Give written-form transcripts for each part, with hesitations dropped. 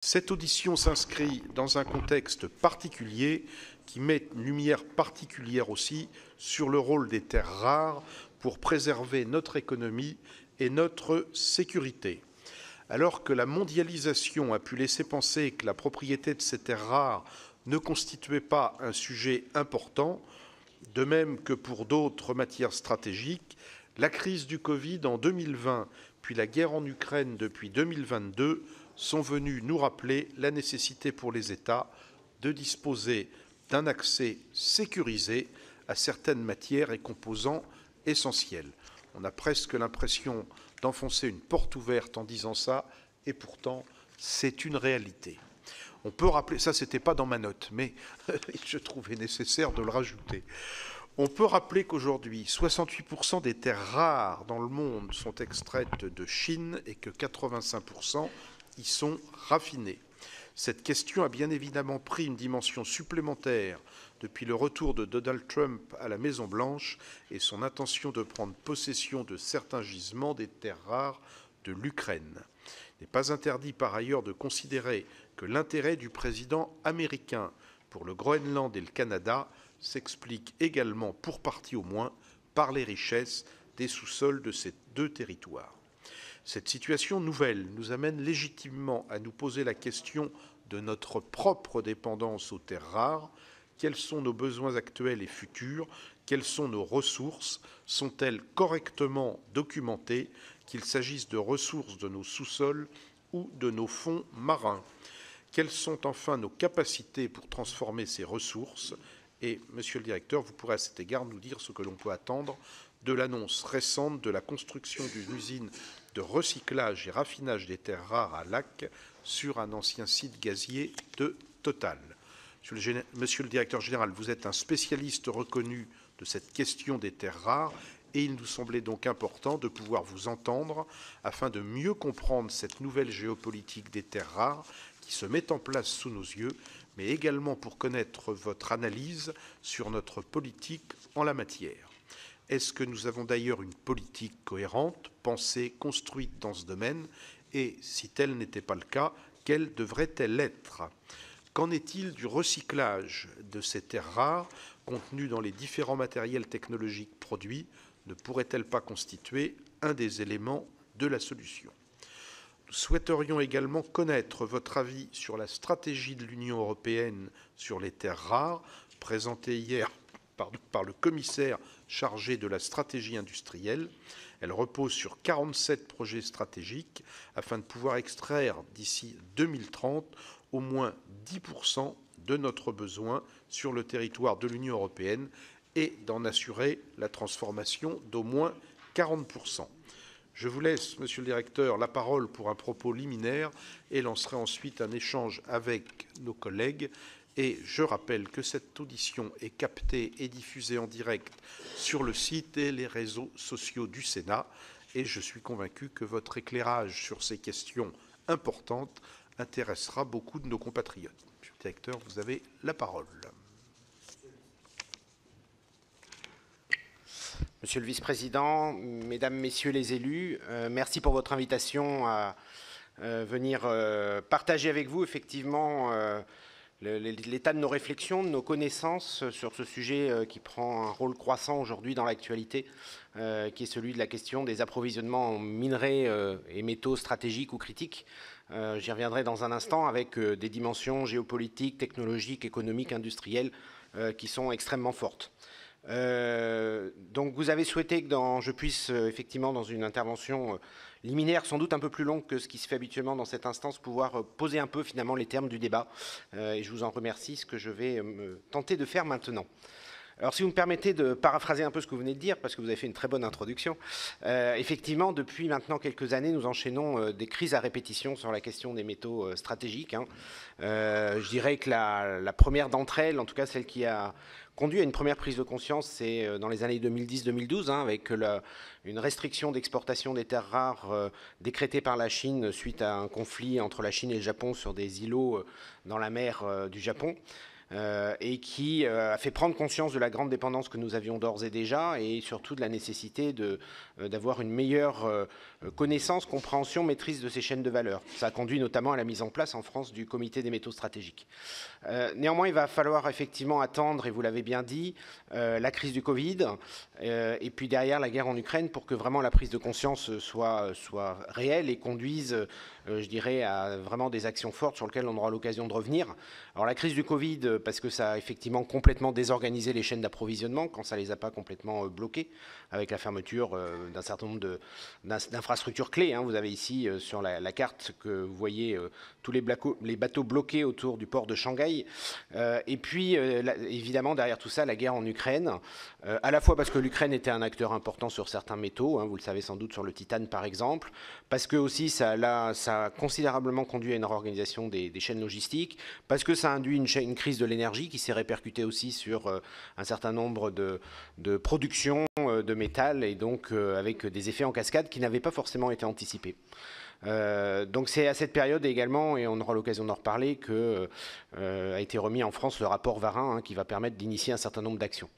Cette audition s'inscrit dans un contexte particulier qui met une lumière particulière aussi sur le rôle des terres rares pour préserver notre économie et notre sécurité. Alors que la mondialisation a pu laisser penser que la propriété de ces terres rares ne constituait pas un sujet important, de même que pour d'autres matières stratégiques, la crise du Covid en 2020, puis la guerre en Ukraine depuis 2022, sont venus nous rappeler la nécessité pour les États de disposer d'un accès sécurisé à certaines matières et composants essentiels. On a presque l'impression d'enfoncer une porte ouverte en disant ça, et pourtant, c'est une réalité. On peut rappeler, ça c'était pas dans ma note, mais je trouvais nécessaire de le rajouter. On peut rappeler qu'aujourd'hui, 68% des terres rares dans le monde sont extraites de Chine et que 85% y sont raffinées. Cette question a bien évidemment pris une dimension supplémentaire depuis le retour de Donald Trump à la Maison-Blanche et son intention de prendre possession de certains gisements des terres rares de l'Ukraine. Il n'est pas interdit par ailleurs de considérer que l'intérêt du président américain pour le Groenland et le Canada s'explique également, pour partie au moins, par les richesses des sous-sols de ces deux territoires. Cette situation nouvelle nous amène légitimement à nous poser la question de notre propre dépendance aux terres rares. Quels sont nos besoins actuels et futurs? Quelles sont nos ressources? Sont-elles correctement documentées, qu'il s'agisse de ressources de nos sous-sols ou de nos fonds marins? Quelles sont enfin nos capacités pour transformer ces ressources? Et, Monsieur le Directeur, vous pourrez à cet égard nous dire ce que l'on peut attendre de l'annonce récente de la construction d'une usine de recyclage et raffinage des terres rares à Lacq sur un ancien site gazier de Total. Monsieur le Directeur général, vous êtes un spécialiste reconnu de cette question des terres rares et il nous semblait donc important de pouvoir vous entendre afin de mieux comprendre cette nouvelle géopolitique des terres rares qui se met en place sous nos yeux, mais également pour connaître votre analyse sur notre politique en la matière. Est-ce que nous avons d'ailleurs une politique cohérente, pensée, construite dans ce domaine? Et si tel n'était pas le cas, quelle devrait-elle être? Qu'en est-il du recyclage de ces terres rares contenues dans les différents matériels technologiques produits? Ne pourrait-elle pas constituer un des éléments de la solution? Nous souhaiterions également connaître votre avis sur la stratégie de l'Union européenne sur les terres rares, présentée hier par le commissaire chargé de la stratégie industrielle. Elle repose sur 47 projets stratégiques afin de pouvoir extraire d'ici 2030 au moins 10% de notre besoin sur le territoire de l'Union européenne et d'en assurer la transformation d'au moins 40%. Je vous laisse, Monsieur le Directeur, la parole pour un propos liminaire et lancerai ensuite un échange avec nos collègues. Et je rappelle que cette audition est captée et diffusée en direct sur le site et les réseaux sociaux du Sénat. Et je suis convaincu que votre éclairage sur ces questions importantes intéressera beaucoup de nos compatriotes. Monsieur le Directeur, vous avez la parole. Monsieur le Vice-président, Mesdames, Messieurs les élus, merci pour votre invitation à venir partager avec vous effectivement l'état de nos réflexions, de nos connaissances sur ce sujet qui prend un rôle croissant aujourd'hui dans l'actualité, qui est celui de la question des approvisionnements en minerais et métaux stratégiques ou critiques. J'y reviendrai dans un instant avec des dimensions géopolitiques, technologiques, économiques, industrielles qui sont extrêmement fortes. Donc vous avez souhaité que je puisse effectivement dans une intervention liminaire, sans doute un peu plus longue que ce qui se fait habituellement dans cette instance, pouvoir poser un peu finalement les termes du débat. Et je vous en remercie, ce que je vais tenter de faire maintenant. Alors si vous me permettez de paraphraser un peu ce que vous venez de dire, parce que vous avez fait une très bonne introduction, effectivement, depuis maintenant quelques années, nous enchaînons des crises à répétition sur la question des métaux stratégiques. Je dirais que la première d'entre elles, en tout cas celle qui a conduit à une première prise de conscience, c'est dans les années 2010-2012, avec une restriction d'exportation des terres rares décrétée par la Chine suite à un conflit entre la Chine et le Japon sur des îlots dans la mer du Japon. et qui a fait prendre conscience de la grande dépendance que nous avions d'ores et déjà et surtout de la nécessité d'avoir une meilleure connaissance, compréhension, maîtrise de ces chaînes de valeur. Ça a conduit notamment à la mise en place en France du comité des métaux stratégiques. Néanmoins, il va falloir effectivement attendre, et vous l'avez bien dit, la crise du Covid et puis derrière la guerre en Ukraine pour que vraiment la prise de conscience soit réelle et conduise, je dirais, à vraiment des actions fortes sur lesquelles on aura l'occasion de revenir. Alors la crise du Covid, parce que ça a effectivement complètement désorganisé les chaînes d'approvisionnement quand ça ne les a pas complètement bloquées, avec la fermeture d'un certain nombre d'infrastructures clés. Vous avez ici sur la carte que vous voyez tous les bateaux bloqués autour du port de Shanghai. Et puis, évidemment, derrière tout ça, la guerre en Ukraine, à la fois parce que l'Ukraine était un acteur important sur certains métaux, vous le savez sans doute sur le titane par exemple, parce que aussi ça a considérablement conduit à une réorganisation des chaînes logistiques, parce que ça a induit une crise de l'énergie qui s'est répercutée aussi sur un certain nombre de productions de métal et donc avec des effets en cascade qui n'avaient pas forcément été anticipés. Donc c'est à cette période également, et on aura l'occasion d'en reparler, que a été remis en France le rapport Varin qui va permettre d'initier un certain nombre d'actions.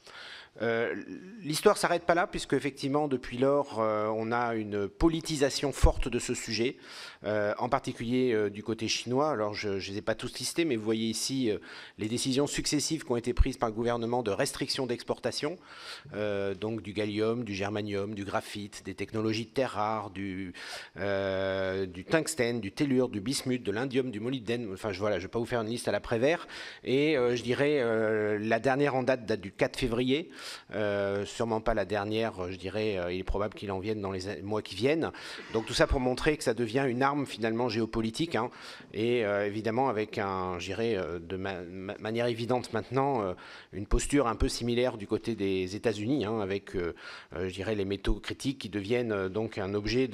L'histoire ne s'arrête pas là, puisque effectivement depuis lors on a une politisation forte de ce sujet, en particulier du côté chinois. Alors je ne les ai pas tous listés, mais vous voyez ici les décisions successives qui ont été prises par le gouvernement de restriction d'exportation, donc du gallium, du germanium, du graphite, des technologies de terres rares, du tungstène, du tellure, du bismuth, de l'indium, du molybdène. Enfin voilà, je ne vais pas vous faire une liste à l'après-vert. Et je dirais la dernière en date du 4 février. Sûrement pas la dernière, je dirais, il est probable qu'il en vienne dans les mois qui viennent. Donc tout ça pour montrer que ça devient une arme finalement géopolitique, et évidemment avec je dirais, de manière évidente maintenant, une posture un peu similaire du côté des États-Unis, avec, je dirais, les métaux critiques qui deviennent donc un objet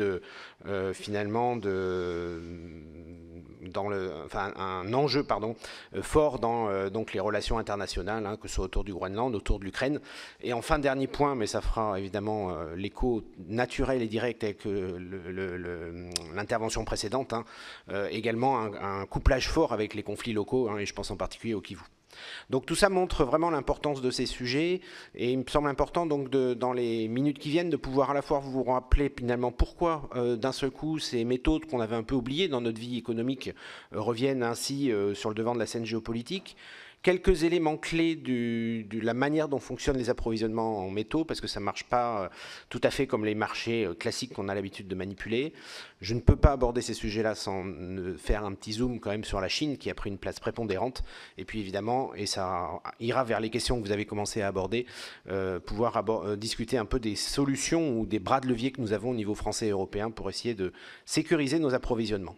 finalement un enjeu fort dans donc les relations internationales, que ce soit autour du Groenland, autour de l'Ukraine. Et enfin, dernier point, mais ça fera évidemment l'écho naturel et direct avec l'intervention précédente, également un couplage fort avec les conflits locaux, et je pense en particulier au Kivu. Donc tout ça montre vraiment l'importance de ces sujets, et il me semble important donc dans les minutes qui viennent de pouvoir à la fois vous rappeler finalement pourquoi d'un seul coup ces méthodes qu'on avait un peu oubliées dans notre vie économique reviennent ainsi sur le devant de la scène géopolitique. Quelques éléments clés de la manière dont fonctionnent les approvisionnements en métaux, parce que ça ne marche pas tout à fait comme les marchés classiques qu'on a l'habitude de manipuler. Je ne peux pas aborder ces sujets-là sans faire un petit zoom quand même sur la Chine, qui a pris une place prépondérante. Et puis évidemment, et ça ira vers les questions que vous avez commencé à aborder, pouvoir discuter un peu des solutions ou des bras de levier que nous avons au niveau français et européen pour essayer de sécuriser nos approvisionnements.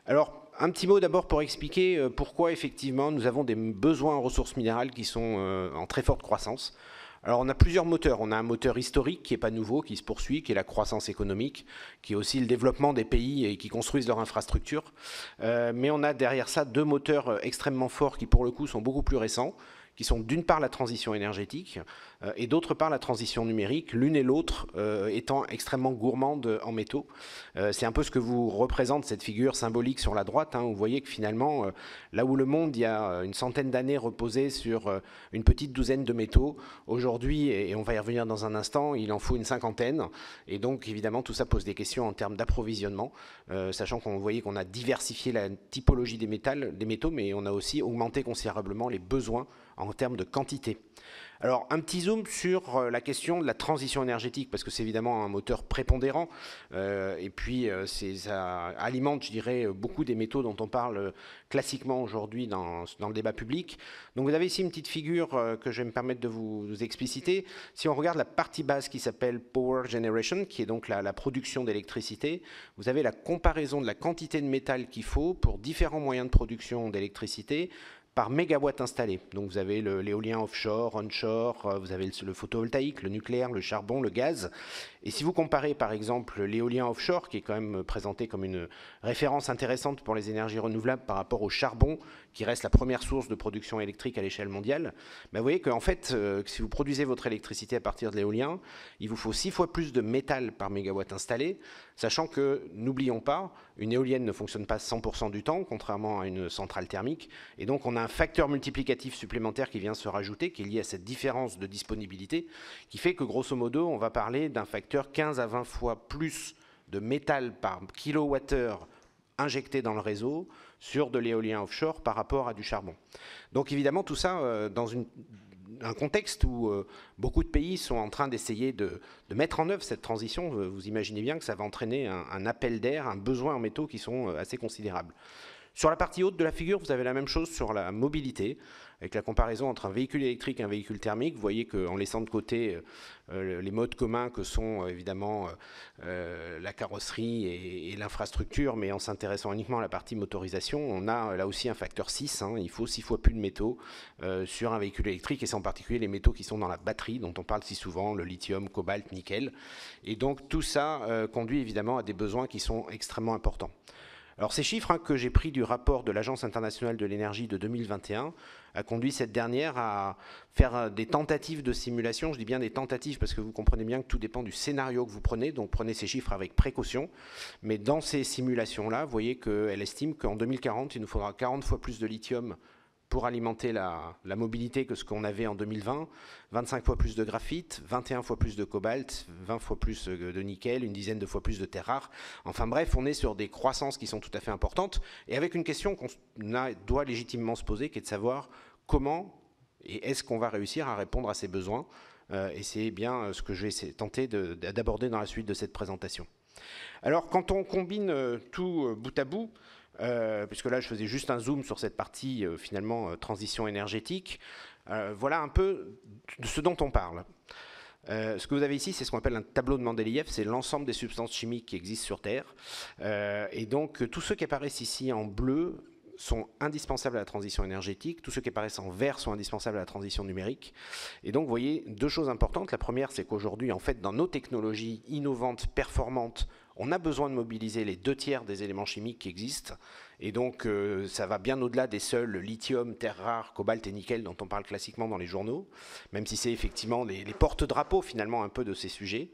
Alors, un petit mot d'abord pour expliquer pourquoi effectivement nous avons des besoins en ressources minérales qui sont en très forte croissance. Alors on a plusieurs moteurs. On a un moteur historique qui n'est pas nouveau, qui se poursuit, qui est la croissance économique, qui est aussi le développement des pays et qui construisent leur infrastructure. Mais on a derrière ça deux moteurs extrêmement forts qui pour le coup sont beaucoup plus récents, qui sont d'une part la transition énergétique et d'autre part la transition numérique, l'une et l'autre étant extrêmement gourmandes en métaux. C'est un peu ce que vous représente cette figure symbolique sur la droite. Vous voyez que finalement, là où le monde, il y a une centaine d'années, reposait sur une petite douzaine de métaux, aujourd'hui, et on va y revenir dans un instant, il en faut une cinquantaine. Et donc, évidemment, tout ça pose des questions en termes d'approvisionnement, sachant qu'on voyait qu'on a diversifié la typologie des métaux, mais on a aussi augmenté considérablement les besoins en termes de quantité. Alors, un petit zoom sur la question de la transition énergétique, parce que c'est évidemment un moteur prépondérant, et puis ça alimente, je dirais, beaucoup des métaux dont on parle classiquement aujourd'hui dans le débat public. Donc vous avez ici une petite figure que je vais me permettre de vous expliciter. Si on regarde la partie basse qui s'appelle Power Generation, qui est donc la production d'électricité, vous avez la comparaison de la quantité de métal qu'il faut pour différents moyens de production d'électricité, par mégawatt installé. Donc vous avez l'éolien offshore, onshore, vous avez le photovoltaïque, le nucléaire, le charbon, le gaz. Et si vous comparez par exemple l'éolien offshore, qui est quand même présenté comme une référence intéressante pour les énergies renouvelables par rapport au charbon, qui reste la première source de production électrique à l'échelle mondiale, vous voyez qu'en fait, si vous produisez votre électricité à partir de l'éolien, il vous faut 6 fois plus de métal par mégawatt installé, sachant que, n'oublions pas, Une éolienne ne fonctionne pas 100% du temps, contrairement à une centrale thermique. Et donc, on a un facteur multiplicatif supplémentaire qui vient se rajouter, qui est lié à cette différence de disponibilité, qui fait que, grosso modo, on va parler d'un facteur 15 à 20 fois plus de métal par kilowattheure injecté dans le réseau sur de l'éolien offshore par rapport à du charbon. Donc, évidemment, tout ça dans un contexte où beaucoup de pays sont en train d'essayer de mettre en œuvre cette transition. Vous imaginez bien que ça va entraîner un appel d'air, un besoin en métaux qui sont assez considérables. Sur la partie haute de la figure, vous avez la même chose sur la mobilité, avec la comparaison entre un véhicule électrique et un véhicule thermique. Vous voyez qu'en laissant de côté les modes communs que sont évidemment la carrosserie et l'infrastructure, mais en s'intéressant uniquement à la partie motorisation, on a là aussi un facteur 6. Il faut 6 fois plus de métaux sur un véhicule électrique, et c'est en particulier les métaux qui sont dans la batterie, dont on parle si souvent, le lithium, cobalt, nickel. Et donc tout ça conduit évidemment à des besoins qui sont extrêmement importants. Alors ces chiffres que j'ai pris du rapport de l'Agence internationale de l'énergie de 2021 a conduit cette dernière à faire des tentatives de simulation. Je dis bien des tentatives parce que vous comprenez bien que tout dépend du scénario que vous prenez, donc prenez ces chiffres avec précaution. Mais dans ces simulations-là, vous voyez qu'elle estime qu'en 2040, il nous faudra 40 fois plus de lithium pour alimenter la mobilité que ce qu'on avait en 2020, 25 fois plus de graphite, 21 fois plus de cobalt, 20 fois plus de nickel, une dizaine de fois plus de terres rares. Enfin bref, on est sur des croissances qui sont tout à fait importantes, et avec une question qu'on doit légitimement se poser, qui est de savoir comment et est-ce qu'on va réussir à répondre à ces besoins. Et c'est bien ce que je vais tenter d'aborder dans la suite de cette présentation. Alors quand on combine tout bout à bout, puisque là je faisais juste un zoom sur cette partie finalement transition énergétique, voilà un peu de ce dont on parle. Ce que vous avez ici, c'est ce qu'on appelle un tableau de Mendeleïev, c'est l'ensemble des substances chimiques qui existent sur Terre. Et donc tous ceux qui apparaissent ici en bleu sont indispensables à la transition énergétique, tous ceux qui apparaissent en vert sont indispensables à la transition numérique. Et donc vous voyez deux choses importantes. La première, c'est qu'aujourd'hui, en fait, dans nos technologies innovantes, performantes, on a besoin de mobiliser les 2/3 des éléments chimiques qui existent. Et donc, ça va bien au-delà des seuls lithium, terres rares, cobalt et nickel dont on parle classiquement dans les journaux, même si c'est effectivement les porte-drapeaux finalement un peu de ces sujets.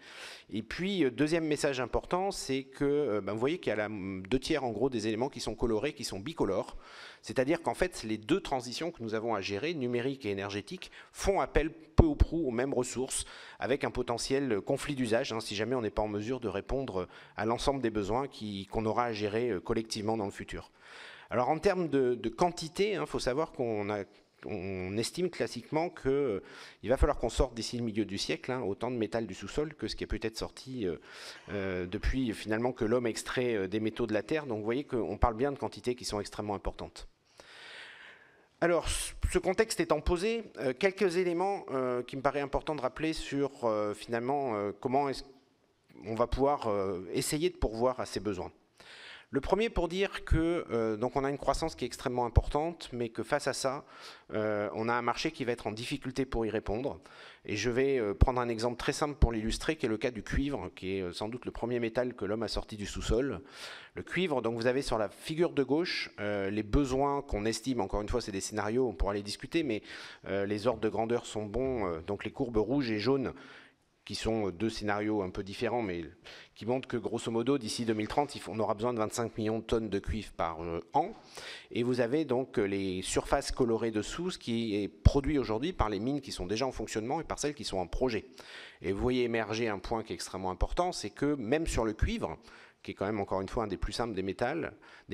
Et puis, deuxième message important, c'est que vous voyez qu'il y a 2/3 en gros des éléments qui sont colorés, qui sont bicolores. C'est-à-dire qu'en fait, les deux transitions que nous avons à gérer, numérique et énergétique, font appel peu ou prou aux mêmes ressources, avec un potentiel conflit d'usage, si jamais on n'est pas en mesure de répondre à l'ensemble des besoins qu'on aura à gérer collectivement dans le futur. Alors en termes de quantité, il faut savoir qu'on estime classiquement qu'il va falloir qu'on sorte d'ici le milieu du siècle autant de métal du sous-sol que ce qui est peut-être sorti depuis finalement que l'homme extrait des métaux de la Terre. Donc vous voyez qu'on parle bien de quantités qui sont extrêmement importantes. Alors, ce contexte étant posé, quelques éléments qui me paraît important de rappeler sur finalement comment on va pouvoir essayer de pourvoir à ces besoins. Le premier pour dire que donc on a une croissance qui est extrêmement importante, mais que face à ça, on a un marché qui va être en difficulté pour y répondre. Et je vais prendre un exemple très simple pour l'illustrer, qui est le cas du cuivre, qui est sans doute le premier métal que l'homme a sorti du sous-sol. Le cuivre, donc vous avez sur la figure de gauche les besoins qu'on estime, encore une fois c'est des scénarios, on pourra les discuter, mais les ordres de grandeur sont bons, donc les courbes rouges et jaunes, qui sont deux scénarios un peu différents, mais qui montrent que grosso modo, d'ici 2030, on aura besoin de 25 millions de tonnes de cuivre par an. Et vous avez donc les surfaces colorées dessous, ce qui est produit aujourd'hui par les mines qui sont déjà en fonctionnement et par celles qui sont en projet. Et vous voyez émerger un point qui est extrêmement important, c'est que même sur le cuivre, qui est quand même encore une fois un des plus simples des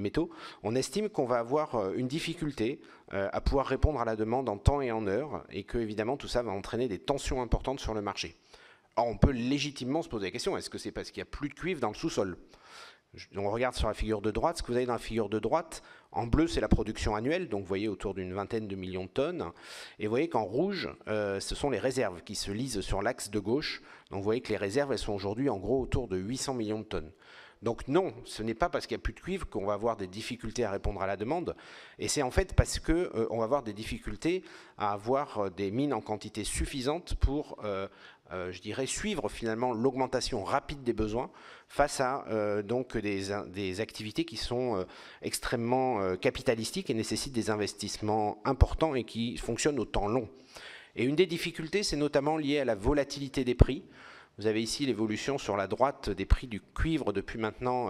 métaux, on estime qu'on va avoir une difficulté à pouvoir répondre à la demande en temps et en heure, et que évidemment tout ça va entraîner des tensions importantes sur le marché. Alors on peut légitimement se poser la question, est-ce que c'est parce qu'il n'y a plus de cuivre dans le sous-sol ? On regarde sur la figure de droite, ce que vous avez dans la figure de droite, en bleu c'est la production annuelle, donc vous voyez autour d'une vingtaine de millions de tonnes, et vous voyez qu'en rouge, ce sont les réserves qui se lisent sur l'axe de gauche, donc vous voyez que les réserves elles sont aujourd'hui en gros autour de 800 millions de tonnes. Donc non, ce n'est pas parce qu'il n'y a plus de cuivre qu'on va avoir des difficultés à répondre à la demande, et c'est en fait parce qu'on va avoir des difficultés à avoir des mines en quantité suffisante pour je dirais, suivre finalement l'augmentation rapide des besoins face à donc des activités qui sont extrêmement capitalistiques et nécessitent des investissements importants et qui fonctionnent au temps long. Et une des difficultés, c'est notamment lié à la volatilité des prix. Vous avez ici l'évolution sur la droite des prix du cuivre depuis maintenant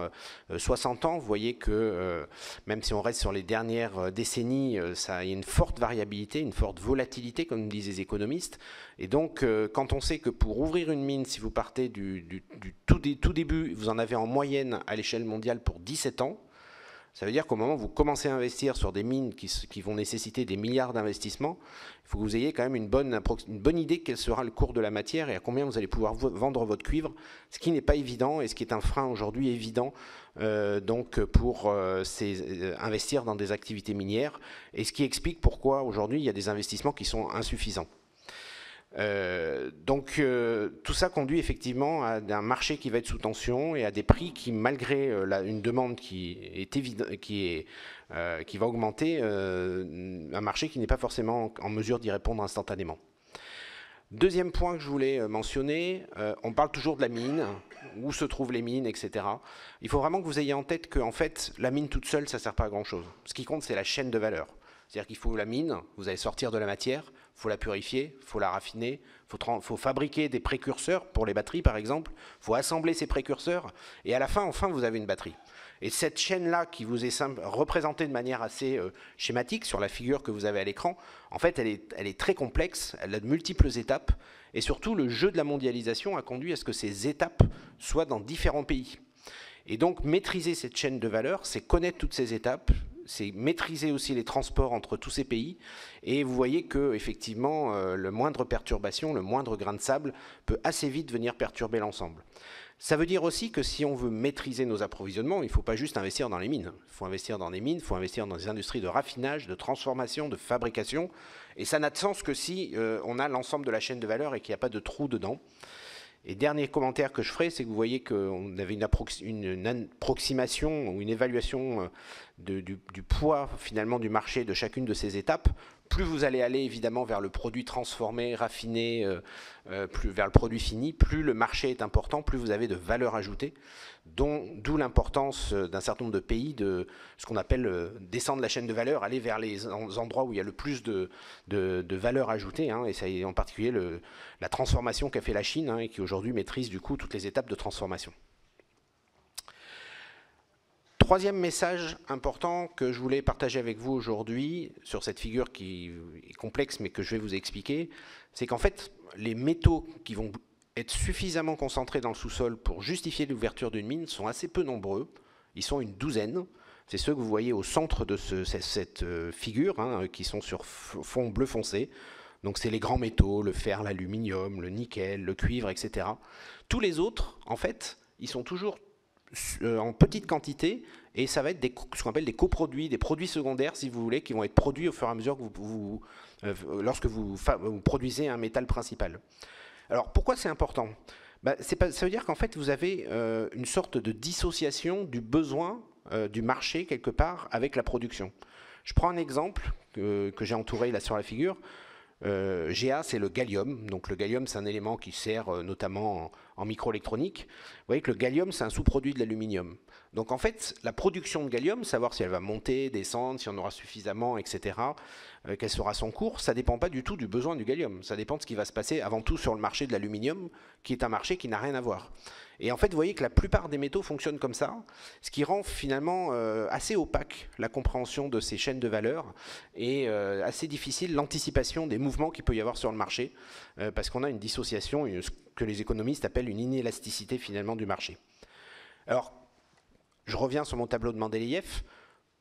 60 ans. Vous voyez que même si on reste sur les dernières décennies, il y a une forte variabilité, une forte volatilité, comme disent les économistes. Et donc, quand on sait que pour ouvrir une mine, si vous partez du tout début, vous en avez en moyenne à l'échelle mondiale pour 17 ans, ça veut dire qu'au moment où vous commencez à investir sur des mines qui vont nécessiter des milliards d'investissements, il faut que vous ayez quand même une bonne idée quel sera le cours de la matière et à combien vous allez pouvoir vendre votre cuivre, ce qui n'est pas évident et ce qui est un frein aujourd'hui évident donc pour investir dans des activités minières et ce qui explique pourquoi aujourd'hui il y a des investissements qui sont insuffisants. Tout ça conduit effectivement à un marché qui va être sous tension et à des prix qui, malgré une demande qui va augmenter, un marché qui n'est pas forcément en mesure d'y répondre instantanément. Deuxième point que je voulais mentionner, on parle toujours de la mine, où se trouvent les mines, etc. Il faut vraiment que vous ayez en tête que en fait, la mine toute seule, ça ne sert pas à grand-chose. Ce qui compte, c'est la chaîne de valeur. C'est-à-dire qu'il faut la mine, vous allez sortir de la matière, il faut la purifier, il faut la raffiner, il faut fabriquer des précurseurs pour les batteries par exemple, il faut assembler ces précurseurs et à la fin, enfin, vous avez une batterie. Et cette chaîne-là qui vous est représentée de manière assez schématique sur la figure que vous avez à l'écran, en fait, elle est très complexe, elle a de multiples étapes et surtout le jeu de la mondialisation a conduit à ce que ces étapes soient dans différents pays. Et donc maîtriser cette chaîne de valeur, c'est connaître toutes ces étapes, c'est maîtriser aussi les transports entre tous ces pays. Et vous voyez que effectivement, le moindre perturbation, le moindre grain de sable peut assez vite venir perturber l'ensemble. Ça veut dire aussi que si on veut maîtriser nos approvisionnements, il ne faut pas juste investir dans les mines. Il faut investir dans les mines, il faut investir dans des industries de raffinage, de transformation, de fabrication. Et ça n'a de sens que si on a l'ensemble de la chaîne de valeur et qu'il n'y a pas de trou dedans. Et dernier commentaire que je ferai, c'est que vous voyez qu'on avait une approximation ou une évaluation du poids finalement du marché de chacune de ces étapes. Plus vous allez aller évidemment vers le produit transformé, raffiné, plus vers le produit fini, plus le marché est important, plus vous avez de valeur ajoutée, d'où l'importance d'un certain nombre de pays de ce qu'on appelle descendre la chaîne de valeur, aller vers les endroits où il y a le plus de valeur ajoutée, hein, et ça est en particulier la transformation qu'a fait la Chine, hein, et qui aujourd'hui maîtrise du coup toutes les étapes de transformation. Troisième message important que je voulais partager avec vous aujourd'hui sur cette figure qui est complexe mais que je vais vous expliquer, c'est qu'en fait les métaux qui vont être suffisamment concentrés dans le sous-sol pour justifier l'ouverture d'une mine sont assez peu nombreux, ils sont une douzaine, c'est ceux que vous voyez au centre de cette figure, hein, qui sont sur fond bleu foncé. Donc c'est les grands métaux, le fer, l'aluminium, le nickel, le cuivre, etc. Tous les autres, en fait, ils sont toujours en petite quantité et ça va être ce qu'on appelle des coproduits, des produits secondaires si vous voulez, qui vont être produits au fur et à mesure que lorsque vous produisez un métal principal. Alors pourquoi c'est important ? Ça veut dire qu'en fait vous avez une sorte de dissociation du besoin du marché quelque part avec la production. Je prends un exemple que j'ai entouré là sur la figure. GA, c'est le gallium. Donc le gallium, c'est un élément qui sert notamment en microélectronique. Vous voyez que le gallium, c'est un sous-produit de l'aluminium. Donc en fait, la production de gallium, savoir si elle va monter, descendre, si on aura suffisamment, etc., quel sera son cours, ça ne dépend pas du tout du besoin du gallium. Ça dépend de ce qui va se passer avant tout sur le marché de l'aluminium, qui est un marché qui n'a rien à voir. Et en fait, vous voyez que la plupart des métaux fonctionnent comme ça, ce qui rend finalement assez opaque la compréhension de ces chaînes de valeur et assez difficile l'anticipation des mouvements qu'il peut y avoir sur le marché, parce qu'on a une dissociation, ce que les économistes appellent une inélasticité finalement du marché. Alors, je reviens sur mon tableau de Mendeleïev.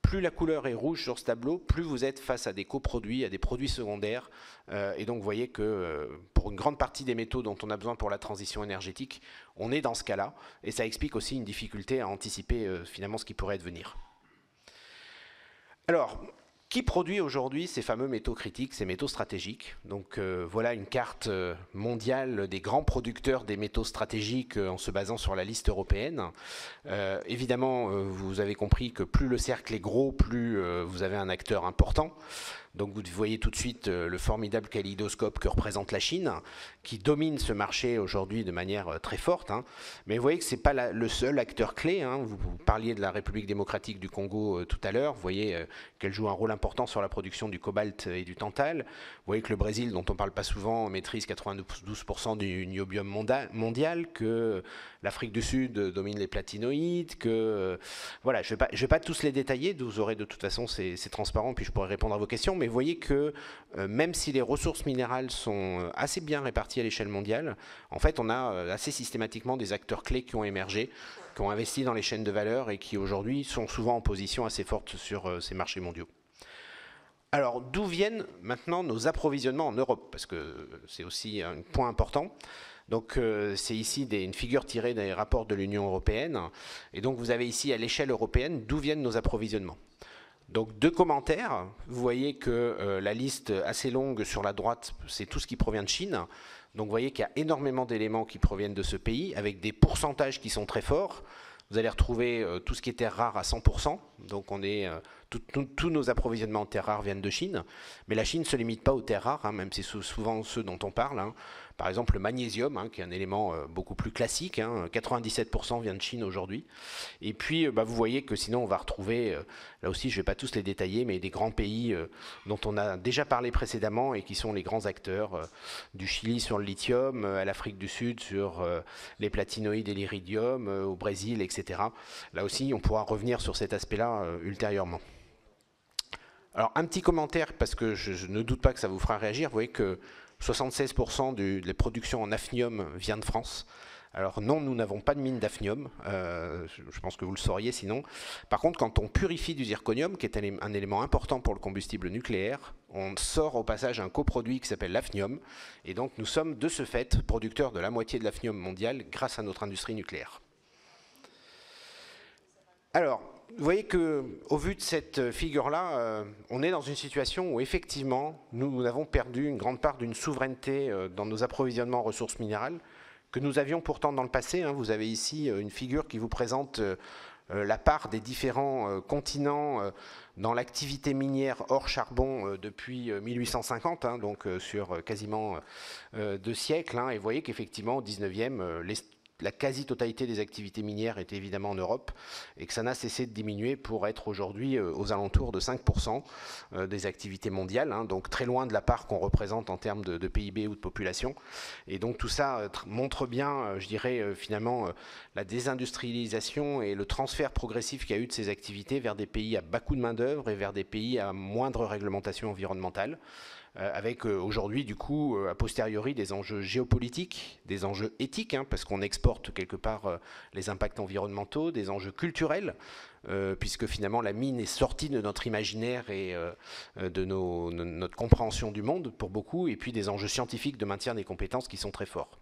Plus la couleur est rouge sur ce tableau, plus vous êtes face à des coproduits, à des produits secondaires. Et donc vous voyez que pour une grande partie des métaux dont on a besoin pour la transition énergétique, on est dans ce cas-là. Et ça explique aussi une difficulté à anticiper finalement ce qui pourrait advenir. Alors, qui produit aujourd'hui ces fameux métaux critiques, ces métaux stratégiques? Donc voilà une carte mondiale des grands producteurs des métaux stratégiques en se basant sur la liste européenne. Évidemment, vous avez compris que plus le cercle est gros, plus vous avez un acteur important. Donc vous voyez tout de suite le formidable kaléidoscope que représente la Chine, qui domine ce marché aujourd'hui de manière très forte. Hein. Mais vous voyez que ce n'est pas le seul acteur clé. Hein. Vous parliez de la République démocratique du Congo tout à l'heure. Vous voyez qu'elle joue un rôle important important sur la production du cobalt et du tantal. Vous voyez que le Brésil, dont on ne parle pas souvent, maîtrise 92% du niobium mondial, que l'Afrique du Sud domine les platinoïdes, que... voilà, je ne vais pas tous les détailler, vous aurez de toute façon, c'est transparent, puis je pourrai répondre à vos questions, mais vous voyez que même si les ressources minérales sont assez bien réparties à l'échelle mondiale, en fait, on a assez systématiquement des acteurs clés qui ont émergé, qui ont investi dans les chaînes de valeur et qui aujourd'hui sont souvent en position assez forte sur ces marchés mondiaux. Alors, d'où viennent maintenant nos approvisionnements en Europe? Parce que c'est aussi un point important. Donc, c'est ici une figure tirée des rapports de l'Union européenne. Et donc, vous avez ici, à l'échelle européenne, d'où viennent nos approvisionnements. Donc, 2 commentaires. Vous voyez que la liste assez longue sur la droite, c'est tout ce qui provient de Chine. Donc, vous voyez qu'il y a énormément d'éléments qui proviennent de ce pays, avec des pourcentages qui sont très forts. Vous allez retrouver tout ce qui est terres rares à 100%. Donc, on est... tous nos approvisionnements en terres rares viennent de Chine, mais la Chine ne se limite pas aux terres rares, hein, même si c'est souvent ceux dont on parle. Hein. Par exemple, le magnésium, hein, qui est un élément beaucoup plus classique, hein, 97% vient de Chine aujourd'hui. Et puis, vous voyez que sinon, on va retrouver, là aussi, je ne vais pas tous les détailler, mais des grands pays dont on a déjà parlé précédemment et qui sont les grands acteurs, du Chili sur le lithium, à l'Afrique du Sud sur les platinoïdes et l'iridium, au Brésil, etc. Là aussi, on pourra revenir sur cet aspect-là ultérieurement. Alors, un petit commentaire, parce que je ne doute pas que ça vous fera réagir. Vous voyez que 76% des productions en hafnium vient de France. Alors non, nous n'avons pas de mine d'hafnium, je pense que vous le sauriez sinon. Par contre, quand on purifie du zirconium, qui est un élément important pour le combustible nucléaire, on sort au passage un coproduit qui s'appelle l'hafnium. Et donc nous sommes de ce fait producteurs de la moitié de l'hafnium mondial grâce à notre industrie nucléaire. Alors, vous voyez qu'au vu de cette figure-là, on est dans une situation où effectivement, nous avons perdu une grande part d'une souveraineté dans nos approvisionnements en ressources minérales que nous avions pourtant dans le passé. Hein. Vous avez ici une figure qui vous présente la part des différents continents dans l'activité minière hors charbon depuis 1850, hein, donc sur quasiment 2 siècles. Hein, et vous voyez qu'effectivement, au 19e, la quasi-totalité des activités minières est évidemment en Europe et que ça n'a cessé de diminuer pour être aujourd'hui aux alentours de 5% des activités mondiales, hein, donc très loin de la part qu'on représente en termes de PIB ou de population. Et donc tout ça montre bien, je dirais, finalement, la désindustrialisation et le transfert progressif qu'il y a eu de ces activités vers des pays à bas coût de main-d'œuvre et vers des pays à moindre réglementation environnementale. Avec aujourd'hui, du coup, a posteriori, des enjeux géopolitiques, des enjeux éthiques, hein, parce qu'on exporte quelque part les impacts environnementaux, des enjeux culturels, puisque finalement la mine est sortie de notre imaginaire et de notre compréhension du monde pour beaucoup, et puis des enjeux scientifiques de maintien des compétences qui sont très forts.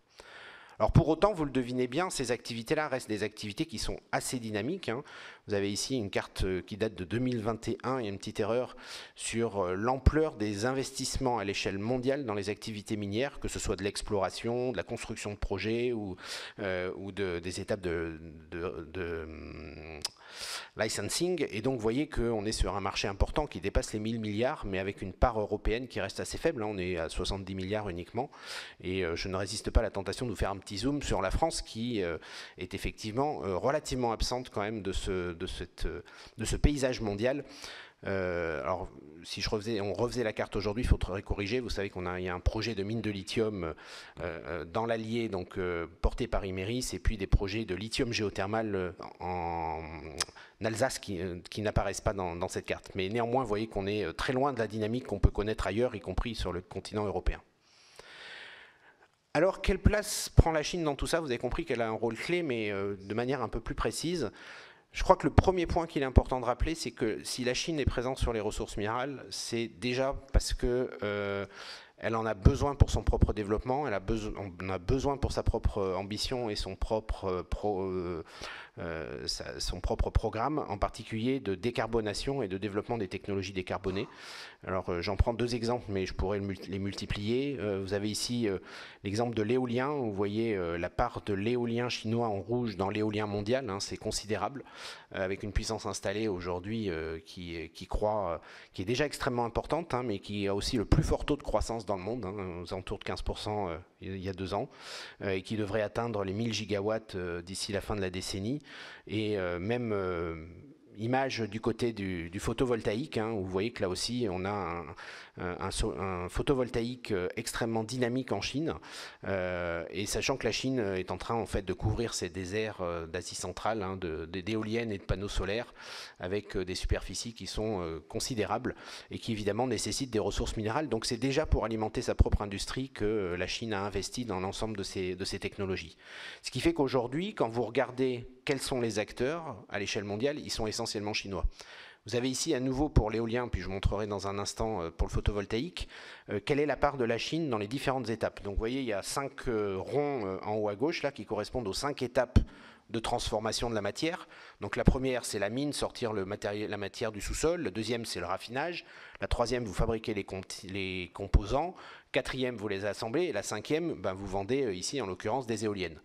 Alors pour autant, vous le devinez bien, ces activités-là restent des activités qui sont assez dynamiques. Hein. Vous avez ici une carte qui date de 2021, il y a une petite erreur sur l'ampleur des investissements à l'échelle mondiale dans les activités minières, que ce soit de l'exploration, de la construction de projets ou des étapes de licensing. Et donc vous voyez qu'on est sur un marché important qui dépasse les 1000 milliards, mais avec une part européenne qui reste assez faible. Hein. On est à 70 milliards uniquement. Et je ne résiste pas à la tentation de vous faire un petit zoom sur la France qui est effectivement relativement absente quand même de ce paysage mondial. Alors, si on refaisait la carte aujourd'hui, il faudrait corriger. Vous savez il y a un projet de mine de lithium dans l'Allier, donc porté par Imerys, et puis des projets de lithium géothermal en Alsace qui n'apparaissent pas dans cette carte. Mais néanmoins, vous voyez qu'on est très loin de la dynamique qu'on peut connaître ailleurs, y compris sur le continent européen. Alors, quelle place prend la Chine dans tout ça? Vous avez compris qu'elle a un rôle clé, mais de manière un peu plus précise. Je crois que le premier point qu'il est important de rappeler, c'est que si la Chine est présente sur les ressources minérales, c'est déjà parce que elle en a besoin pour son propre développement, on a besoin pour sa propre ambition et son propre programme, en particulier de décarbonation et de développement des technologies décarbonées. Alors j'en prends 2 exemples, mais je pourrais les multiplier. Vous avez ici l'exemple de l'éolien, où vous voyez la part de l'éolien chinois en rouge dans l'éolien mondial, hein, c'est considérable, avec une puissance installée aujourd'hui qui est déjà extrêmement importante, hein, mais qui a aussi le plus fort taux de croissance dans le monde, hein, aux alentours de 15% il y a 2 ans, et qui devrait atteindre les 1000 gigawatts d'ici la fin de la décennie. Et même image du côté du photovoltaïque, hein, où vous voyez que là aussi on a un photovoltaïque extrêmement dynamique en Chine, et sachant que la Chine est en train en fait de couvrir ses déserts d'Asie centrale, hein, d'éoliennes et de panneaux solaires, avec des superficies qui sont considérables et qui évidemment nécessitent des ressources minérales. Donc c'est déjà pour alimenter sa propre industrie que la Chine a investi dans l'ensemble de ces technologies. Ce qui fait qu'aujourd'hui, quand vous regardez quels sont les acteurs à l'échelle mondiale, ils sont essentiellement chinois. Vous avez ici à nouveau pour l'éolien, puis je vous montrerai dans un instant pour le photovoltaïque, quelle est la part de la Chine dans les différentes étapes. Donc vous voyez, il y a 5 ronds en haut à gauche là, qui correspondent aux 5 étapes de transformation de la matière. Donc la première, c'est la mine, sortir la matière du sous-sol. La deuxième, c'est le raffinage. La troisième, vous fabriquez les composants. Quatrième, vous les assemblez. Et la cinquième, vous vendez ici, en l'occurrence, des éoliennes.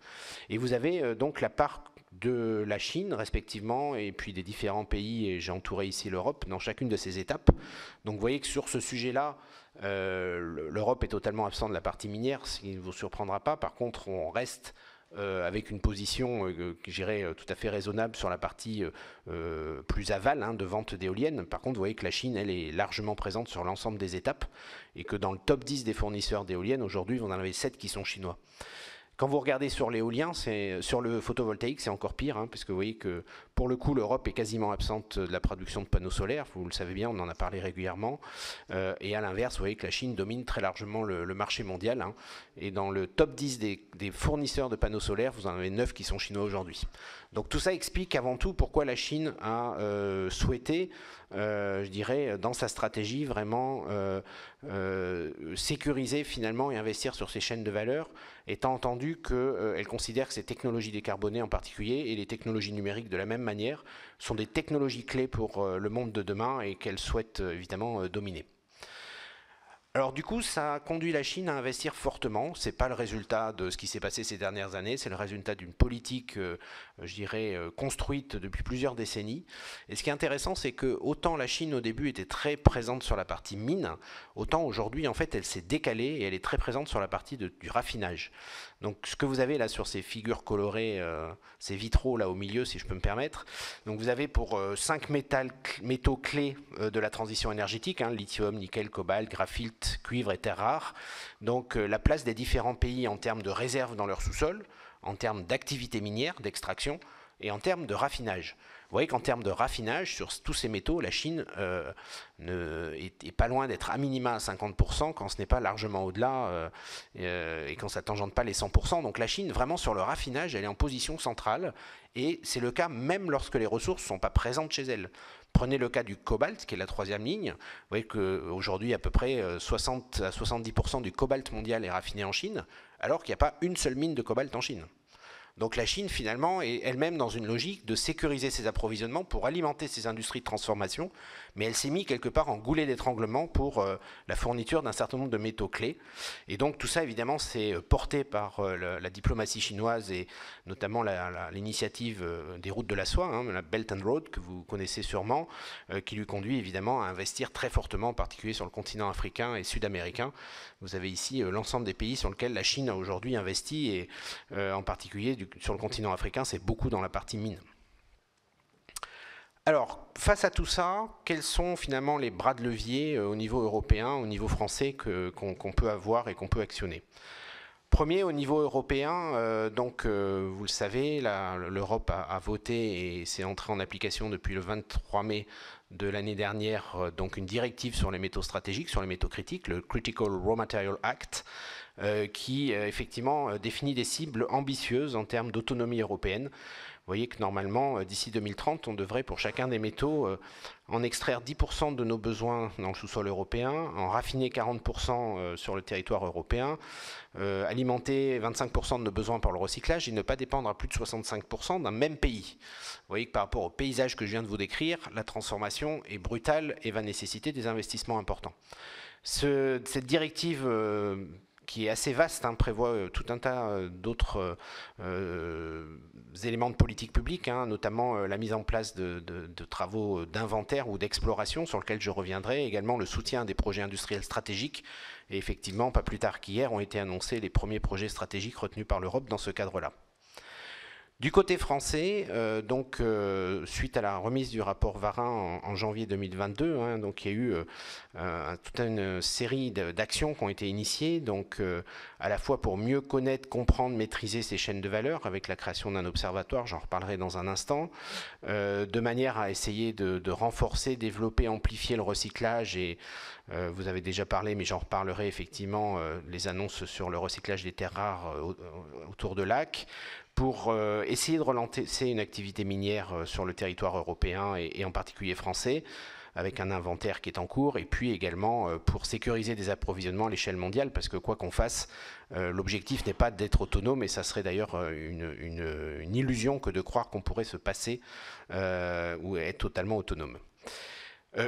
Et vous avez donc la part de la Chine, respectivement, et puis des différents pays, et j'ai entouré ici l'Europe, dans chacune de ces étapes. Donc vous voyez que sur ce sujet-là, l'Europe est totalement absente de la partie minière, ce qui ne vous surprendra pas. Par contre, on reste avec une position, je dirais, tout à fait raisonnable sur la partie plus aval, hein, de vente d'éoliennes. Par contre, vous voyez que la Chine, elle est largement présente sur l'ensemble des étapes, et que dans le top 10 des fournisseurs d'éoliennes, aujourd'hui, vous en avez 7 qui sont chinois. Quand vous regardez sur l'éolien, sur le photovoltaïque, c'est encore pire, hein, parce que vous voyez que pour le coup, l'Europe est quasiment absente de la production de panneaux solaires. Vous le savez bien, on en a parlé régulièrement. Et à l'inverse, vous voyez que la Chine domine très largement le marché mondial. Hein, et dans le top 10 des fournisseurs de panneaux solaires, vous en avez 9 qui sont chinois aujourd'hui. Donc tout ça explique avant tout pourquoi la Chine a souhaité, je dirais, dans sa stratégie, vraiment sécuriser finalement et investir sur ces chaînes de valeur, étant entendu qu'elle considère que ces technologies décarbonées en particulier et les technologies numériques de la même manière sont des technologies clés pour le monde de demain et qu'elle souhaite évidemment dominer. Alors du coup, ça a conduit la Chine à investir fortement. Ce n'est pas le résultat de ce qui s'est passé ces dernières années, c'est le résultat d'une politique, je dirais, construite depuis plusieurs décennies. Et ce qui est intéressant, c'est que autant la Chine au début était très présente sur la partie mine, autant aujourd'hui, en fait, elle s'est décalée et elle est très présente sur la partie du raffinage. Donc ce que vous avez là sur ces figures colorées, ces vitraux là au milieu, si je peux me permettre, donc vous avez pour 5 métaux clés de la transition énergétique, hein, lithium, nickel, cobalt, graphite, cuivre et terres rares. Donc la place des différents pays en termes de réserves dans leur sous-sol, en termes d'activité minière, d'extraction, et en termes de raffinage. Vous voyez qu'en termes de raffinage, sur tous ces métaux, la Chine est pas loin d'être à minima à 50%, quand ce n'est pas largement au-delà, et quand ça ne tangente pas les 100%. Donc la Chine, vraiment sur le raffinage, elle est en position centrale, et c'est le cas même lorsque les ressources ne sont pas présentes chez elle. Prenez le cas du cobalt, qui est la troisième ligne. Vous voyez qu'aujourd'hui, à peu près 60 à 70% du cobalt mondial est raffiné en Chine, alors qu'il n'y a pas une seule mine de cobalt en Chine. Donc la Chine, finalement, est elle-même dans une logique de sécuriser ses approvisionnements pour alimenter ses industries de transformation, mais elle s'est mise quelque part en goulet d'étranglement pour la fourniture d'un certain nombre de métaux clés. Et donc tout ça, évidemment, c'est porté par la diplomatie chinoise et notamment l'initiative des routes de la soie, hein, la Belt and Road, que vous connaissez sûrement, qui lui conduit évidemment à investir très fortement, en particulier sur le continent africain et sud-américain. Vous avez ici l'ensemble des pays sur lesquels la Chine a aujourd'hui investi, et en particulier sur le continent africain, c'est beaucoup dans la partie mine. Alors, face à tout ça, quels sont finalement les bras de levier au niveau européen, au niveau français qu'on peut avoir et qu'on peut actionner ? Premier, au niveau européen, vous le savez, l'Europe a voté et c'est entré en application depuis le 23 mai de l'année dernière, donc une directive sur les métaux stratégiques, sur les métaux critiques, le Critical Raw Material Act, qui effectivement définit des cibles ambitieuses en termes d'autonomie européenne. Vous voyez que normalement, d'ici 2030, on devrait pour chacun des métaux en extraire 10% de nos besoins dans le sous-sol européen, en raffiner 40% sur le territoire européen, alimenter 25% de nos besoins par le recyclage et ne pas dépendre à plus de 65% d'un même pays. Vous voyez que par rapport au paysage que je viens de vous décrire, la transformation est brutale et va nécessiter des investissements importants. Cette directive qui est assez vaste, hein, prévoit tout un tas d'autres éléments de politique publique, hein, notamment la mise en place de travaux d'inventaire ou d'exploration, sur lesquels je reviendrai, également le soutien à des projets industriels stratégiques. Et effectivement, pas plus tard qu'hier, ont été annoncés les premiers projets stratégiques retenus par l'Europe dans ce cadre-là. Du côté français, suite à la remise du rapport Varin en janvier 2022, donc il y a eu toute une série d'actions qui ont été initiées, à la fois pour mieux connaître, comprendre, maîtriser ces chaînes de valeur, avec la création d'un observatoire, j'en reparlerai dans un instant, de manière à essayer de renforcer, développer, amplifier le recyclage, et vous avez déjà parlé, mais j'en reparlerai effectivement, les annonces sur le recyclage des terres rares autour de lacs, pour essayer de relancer une activité minière sur le territoire européen et en particulier français, avec un inventaire qui est en cours, et puis également pour sécuriser des approvisionnements à l'échelle mondiale, parce que quoi qu'on fasse, l'objectif n'est pas d'être autonome, et ça serait d'ailleurs une illusion que de croire qu'on pourrait se passer ou être totalement autonome.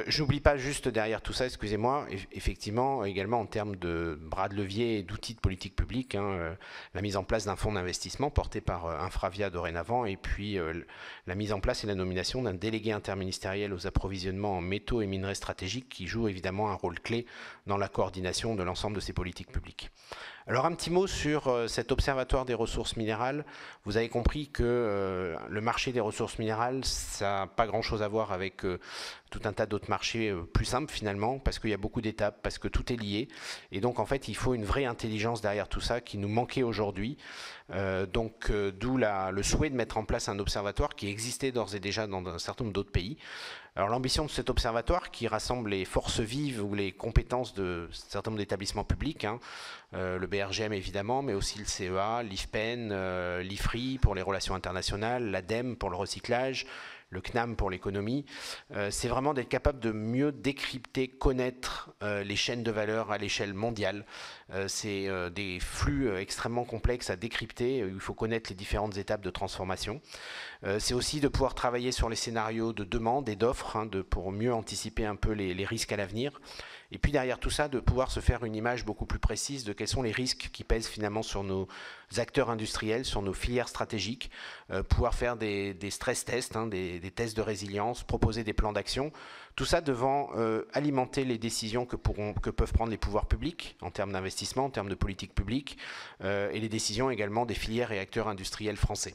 Je n'oublie pas juste derrière tout ça, excusez-moi, effectivement, également en termes de bras de levier et d'outils de politique publique, la mise en place d'un fonds d'investissement porté par Infravia dorénavant, et puis la mise en place et la nomination d'un délégué interministériel aux approvisionnements en métaux et minerais stratégiques qui joue évidemment un rôle clé dans la coordination de l'ensemble de ces politiques publiques. Alors un petit mot sur cet observatoire des ressources minérales. Vous avez compris que le marché des ressources minérales, ça n'a pas grand-chose à voir avec tout un tas d'autres marchés plus simples finalement, parce qu'il y a beaucoup d'étapes, parce que tout est lié. Et donc en fait, il faut une vraie intelligence derrière tout ça qui nous manquait aujourd'hui. D'où le souhait de mettre en place un observatoire qui existait d'ores et déjà dans un certain nombre d'autres pays. Alors l'ambition de cet observatoire, qui rassemble les forces vives ou les compétences de certain nombre d'établissements publics, le BRGM évidemment, mais aussi le CEA, l'IFPEN, l'IFRI pour les relations internationales, l'ADEME pour le recyclage, le CNAM pour l'économie, c'est vraiment d'être capable de mieux décrypter, connaître les chaînes de valeur à l'échelle mondiale. C'est des flux extrêmement complexes à décrypter, il faut connaître les différentes étapes de transformation. C'est aussi de pouvoir travailler sur les scénarios de demande et d'offres, pour mieux anticiper un peu les risques à l'avenir. Et puis derrière tout ça, de pouvoir se faire une image beaucoup plus précise de quels sont les risques qui pèsent finalement sur nos acteurs industriels, sur nos filières stratégiques, pouvoir faire des stress tests, des tests de résilience, proposer des plans d'action. Tout ça devant alimenter les décisions que peuvent prendre les pouvoirs publics en termes d'investissement, en termes de politique publique, et les décisions également des filières et acteurs industriels français.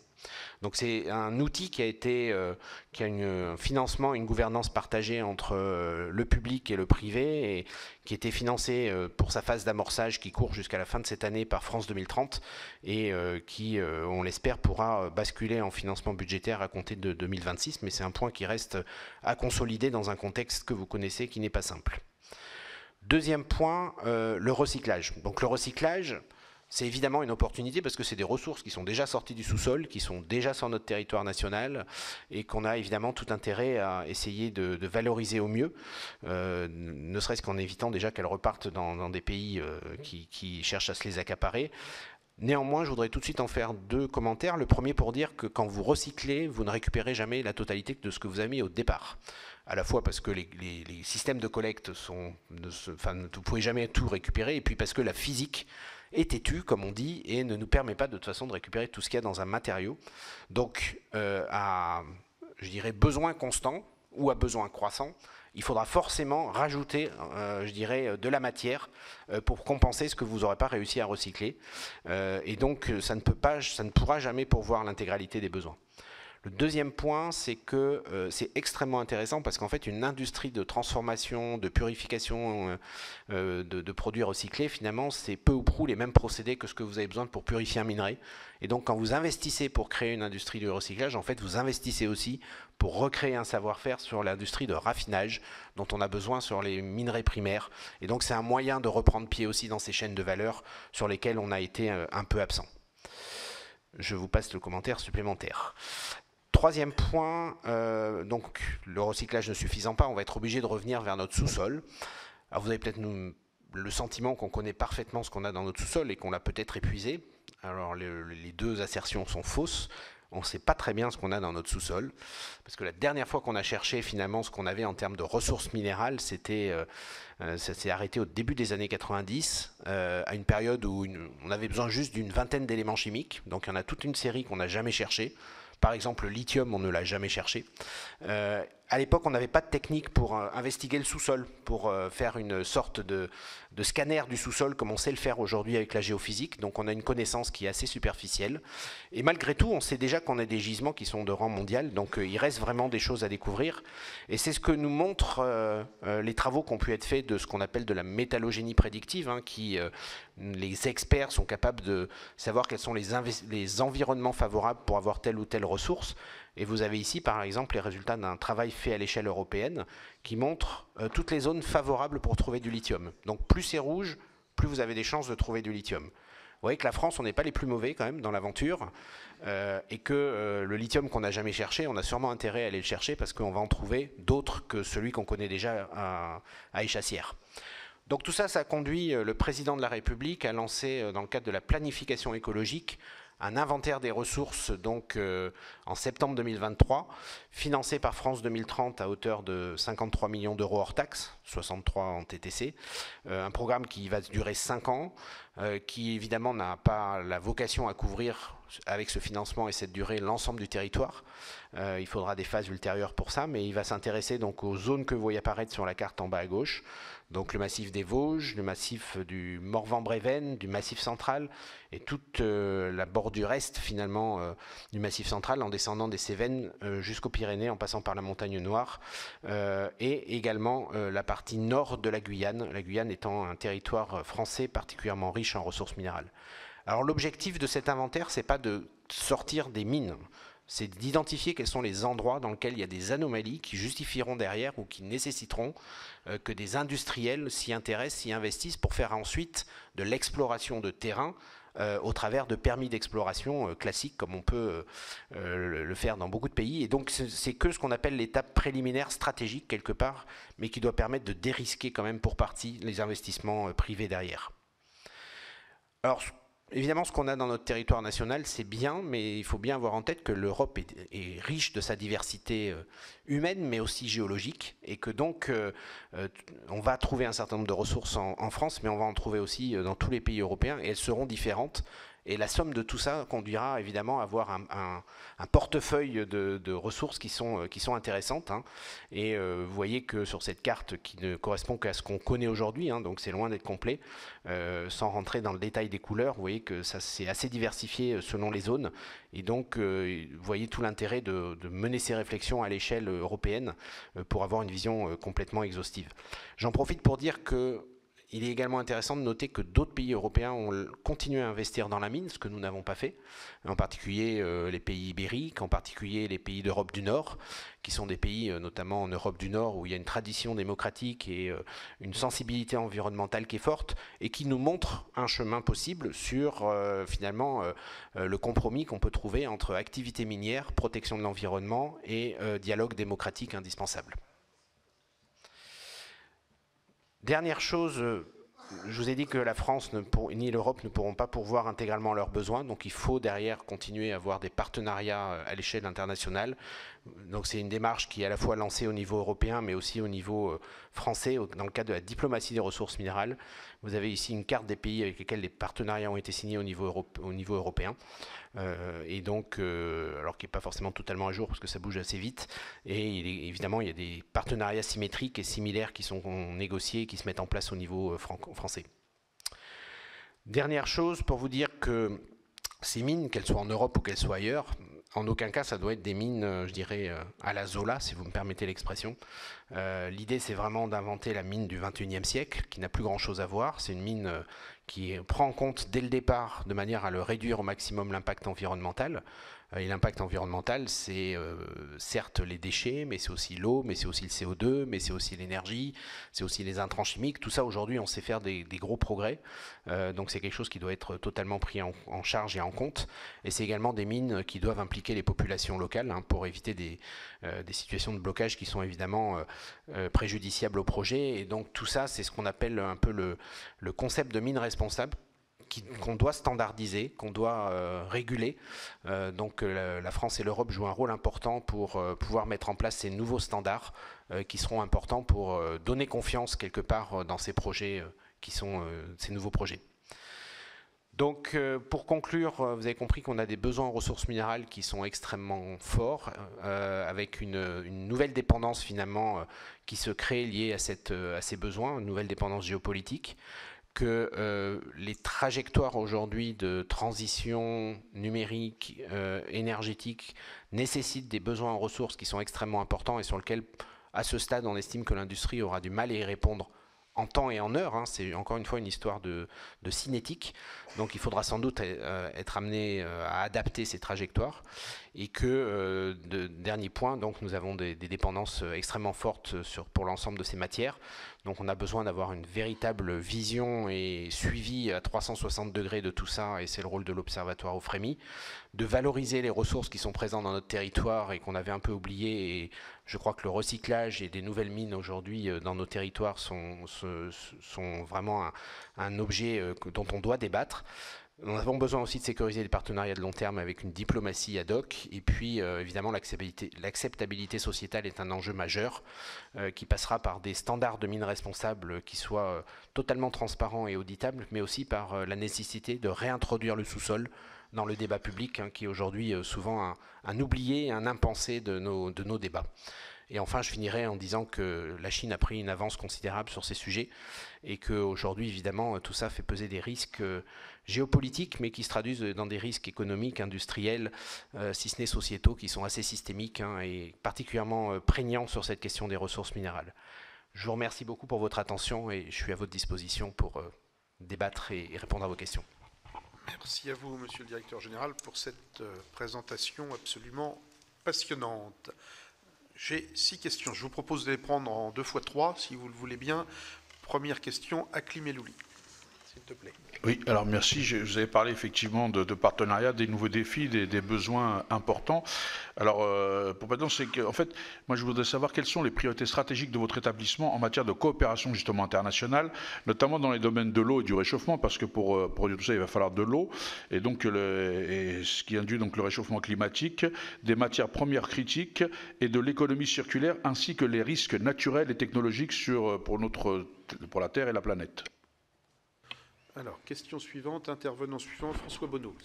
Donc c'est un outil qui a un financement, une gouvernance partagée entre le public et le privé, et qui était financé pour sa phase d'amorçage qui court jusqu'à la fin de cette année par France 2030, et qui, on l'espère, pourra basculer en financement budgétaire à compter de 2026, mais c'est un point qui reste à consolider dans un contexte que vous connaissez qui n'est pas simple. Deuxième point, le recyclage. Donc le recyclage, c'est évidemment une opportunité parce que c'est des ressources qui sont déjà sorties du sous-sol, qui sont déjà sur notre territoire national, et qu'on a évidemment tout intérêt à essayer de valoriser au mieux, ne serait-ce qu'en évitant déjà qu'elles repartent dans des pays qui cherchent à se les accaparer. Néanmoins, je voudrais tout de suite en faire deux commentaires. Le premier pour dire que quand vous recyclez, vous ne récupérez jamais la totalité de ce que vous avez mis au départ. À la fois parce que les systèmes de collecte vous ne pouvez jamais tout récupérer, et puis parce que la physique est têtue, comme on dit, et ne nous permet pas de toute façon de récupérer tout ce qu'il y a dans un matériau. Donc, à, je dirais, besoin constant ou à besoin croissant, il faudra forcément rajouter, je dirais, de la matière pour compenser ce que vous n'aurez pas réussi à recycler. Et donc, ça ne pourra jamais pourvoir l'intégralité des besoins. Le deuxième point, c'est que c'est extrêmement intéressant parce qu'en fait, une industrie de transformation, de purification de produits recyclés, finalement, c'est peu ou prou les mêmes procédés que ce que vous avez besoin pour purifier un minerai. Et donc, quand vous investissez pour créer une industrie de recyclage, en fait, vous investissez aussi pour recréer un savoir-faire sur l'industrie de raffinage dont on a besoin sur les minerais primaires. Et donc, c'est un moyen de reprendre pied aussi dans ces chaînes de valeur sur lesquelles on a été un peu absent. Je vous passe le commentaire supplémentaire. Troisième point, donc le recyclage ne suffisant pas, on va être obligé de revenir vers notre sous-sol. Alors vous avez peut-être le sentiment qu'on connaît parfaitement ce qu'on a dans notre sous-sol et qu'on l'a peut-être épuisé. Alors les deux assertions sont fausses. On ne sait pas très bien ce qu'on a dans notre sous-sol, parce que la dernière fois qu'on a cherché finalement ce qu'on avait en termes de ressources minérales, ça s'est arrêté au début des années 90, à une période où on avait besoin juste d'une vingtaine d'éléments chimiques. Donc il y en a toute une série qu'on n'a jamais cherché. Par exemple, le lithium, on ne l'a jamais cherché. À À l'époque, on n'avait pas de technique pour investiguer le sous-sol, pour faire une sorte de scanner du sous-sol comme on sait le faire aujourd'hui avec la géophysique. Donc on a une connaissance qui est assez superficielle. Et malgré tout, on sait déjà qu'on a des gisements qui sont de rang mondial. Donc il reste vraiment des choses à découvrir. Et c'est ce que nous montrent les travaux qui ont pu être faits de ce qu'on appelle de la métallogénie prédictive, hein, les experts sont capables de savoir quels sont les environnements favorables pour avoir telle ou telle ressource. Et vous avez ici, par exemple, les résultats d'un travail fait à l'échelle européenne qui montre toutes les zones favorables pour trouver du lithium. Donc plus c'est rouge, plus vous avez des chances de trouver du lithium. Vous voyez que la France, on n'est pas les plus mauvais quand même dans l'aventure, et que le lithium qu'on n'a jamais cherché, on a sûrement intérêt à aller le chercher parce qu'on va en trouver d'autres que celui qu'on connaît déjà à Échassières. Donc tout ça, ça a conduit le président de la République à lancer, dans le cadre de la planification écologique, un inventaire des ressources donc, en septembre 2023, financé par France 2030 à hauteur de 53 millions d'euros hors taxes, 63 en TTC, un programme qui va durer 5 ans, qui évidemment n'a pas la vocation à couvrir avec ce financement et cette durée l'ensemble du territoire. Il faudra des phases ultérieures pour ça, mais il va s'intéresser donc aux zones que vous voyez apparaître sur la carte en bas à gauche, donc le massif des Vosges, le massif du Morvan-Brévennes, du massif central et toute la bordure est finalement du massif central en descendant des Cévennes jusqu'aux Pyrénées en passant par la Montagne Noire et également la partie nord de la Guyane étant un territoire français particulièrement riche en ressources minérales. Alors l'objectif de cet inventaire, c'est pas de sortir des mines, c'est d'identifier quels sont les endroits dans lesquels il y a des anomalies qui justifieront derrière ou qui nécessiteront que des industriels s'y intéressent, s'y investissent pour faire ensuite de l'exploration de terrain au travers de permis d'exploration classiques comme on peut le faire dans beaucoup de pays. Et donc c'est que ce qu'on appelle l'étape préliminaire stratégique quelque part, mais qui doit permettre de dérisquer quand même pour partie les investissements privés derrière. Alors, évidemment, ce qu'on a dans notre territoire national, c'est bien, mais il faut bien avoir en tête que l'Europe est riche de sa diversité humaine, mais aussi géologique, et que donc on va trouver un certain nombre de ressources en France, mais on va en trouver aussi dans tous les pays européens, et elles seront différentes. Et la somme de tout ça conduira évidemment à avoir un portefeuille de ressources qui sont intéressantes. Hein. Et vous voyez que sur cette carte qui ne correspond qu'à ce qu'on connaît aujourd'hui, hein, donc c'est loin d'être complet, sans rentrer dans le détail des couleurs, vous voyez que ça c'est assez diversifié selon les zones. Et donc vous voyez tout l'intérêt de mener ces réflexions à l'échelle européenne pour avoir une vision complètement exhaustive. J'en profite pour dire que il est également intéressant de noter que d'autres pays européens ont continué à investir dans la mine, ce que nous n'avons pas fait, en particulier les pays ibériques, en particulier les pays d'Europe du Nord, qui sont des pays, notamment en Europe du Nord, où il y a une tradition démocratique et une sensibilité environnementale qui est forte, et qui nous montrent un chemin possible sur finalement le compromis qu'on peut trouver entre activité minière, protection de l'environnement et dialogue démocratique indispensable. Dernière chose, je vous ai dit que la France ni l'Europe ne pourront pas pourvoir intégralement leurs besoins, donc il faut derrière continuer à avoir des partenariats à l'échelle internationale. Donc c'est une démarche qui est à la fois lancée au niveau européen, mais aussi au niveau français, dans le cadre de la diplomatie des ressources minérales. Vous avez ici une carte des pays avec lesquels les partenariats ont été signés au niveau européen. Et donc, alors qu'il n'est pas forcément totalement à jour parce que ça bouge assez vite. Et évidemment, il y a des partenariats symétriques et similaires qui sont négociés et qui se mettent en place au niveau français. Dernière chose pour vous dire que ces mines, qu'elles soient en Europe ou qu'elles soient ailleurs, en aucun cas ça doit être des mines, je dirais, à la Zola, si vous me permettez l'expression. L'idée, c'est vraiment d'inventer la mine du XXIe siècle, qui n'a plus grand-chose à voir. C'est une mine qui prend en compte dès le départ, de manière à le réduire au maximum, l'impact environnemental. Et l'impact environnemental, c'est certes les déchets, mais c'est aussi l'eau, mais c'est aussi le CO2, mais c'est aussi l'énergie, c'est aussi les intrants chimiques. Tout ça, aujourd'hui, on sait faire des gros progrès. Donc c'est quelque chose qui doit être totalement pris en charge et en compte. Et c'est également des mines qui doivent impliquer les populations locales hein, pour éviter des situations de blocage qui sont évidemment préjudiciables au projet. Et donc tout ça, c'est ce qu'on appelle un peu le concept de mine responsable, qu'on doit standardiser, qu'on doit réguler. Donc la France et l'Europe jouent un rôle important pour pouvoir mettre en place ces nouveaux standards qui seront importants pour donner confiance quelque part dans ces projets qui sont ces nouveaux projets. Donc, pour conclure, vous avez compris qu'on a des besoins en ressources minérales qui sont extrêmement forts, avec une nouvelle dépendance finalement qui se crée liée à ces besoins, une nouvelle dépendance géopolitique, que les trajectoires aujourd'hui de transition numérique, énergétique, nécessitent des besoins en ressources qui sont extrêmement importants et sur lesquels, à ce stade, on estime que l'industrie aura du mal à y répondre en temps et en heure. C'est encore une fois une histoire de cinétique. Donc il faudra sans doute être amené à adapter ces trajectoires. Et que, dernier point, donc nous avons des dépendances extrêmement fortes pour l'ensemble de ces matières. Donc on a besoin d'avoir une véritable vision et suivi à 360 degrés de tout ça, et c'est le rôle de l'Observatoire au FREMI, de valoriser les ressources qui sont présentes dans notre territoire et qu'on avait un peu oubliées. Et je crois que le recyclage et des nouvelles mines aujourd'hui dans nos territoires sont vraiment un objet dont on doit débattre. Nous avons besoin aussi de sécuriser des partenariats de long terme avec une diplomatie ad hoc. Et puis, évidemment, l'acceptabilité sociétale est un enjeu majeur qui passera par des standards de mines responsables qui soient totalement transparents et auditables, mais aussi par la nécessité de réintroduire le sous-sol dans le débat public, qui est aujourd'hui souvent un oublié, un impensé de nos débats. Et enfin, je finirai en disant que la Chine a pris une avance considérable sur ces sujets et qu'aujourd'hui, évidemment, tout ça fait peser des risques géopolitiques, mais qui se traduisent dans des risques économiques, industriels, si ce n'est sociétaux, qui sont assez systémiques et particulièrement prégnants sur cette question des ressources minérales. Je vous remercie beaucoup pour votre attention et je suis à votre disposition pour débattre et répondre à vos questions. Merci à vous, Monsieur le Directeur Général, pour cette présentation absolument passionnante. J'ai 6 questions. Je vous propose de les prendre en 2 fois 3, si vous le voulez bien. Première question, Hakim Elouli, s'il te plaît. Oui, alors merci. Vous avez parlé effectivement de partenariat, des nouveaux défis, des besoins importants. Alors, pour maintenant, c'est qu'en fait, moi je voudrais savoir quelles sont les priorités stratégiques de votre établissement en matière de coopération justement internationale, notamment dans les domaines de l'eau et du réchauffement, parce que pour produire tout ça, il va falloir de l'eau, et donc ce qui induit donc le réchauffement climatique, des matières premières critiques et de l'économie circulaire, ainsi que les risques naturels et technologiques pour la Terre et la planète. Alors, question suivante, intervenant suivant, François Bonneau.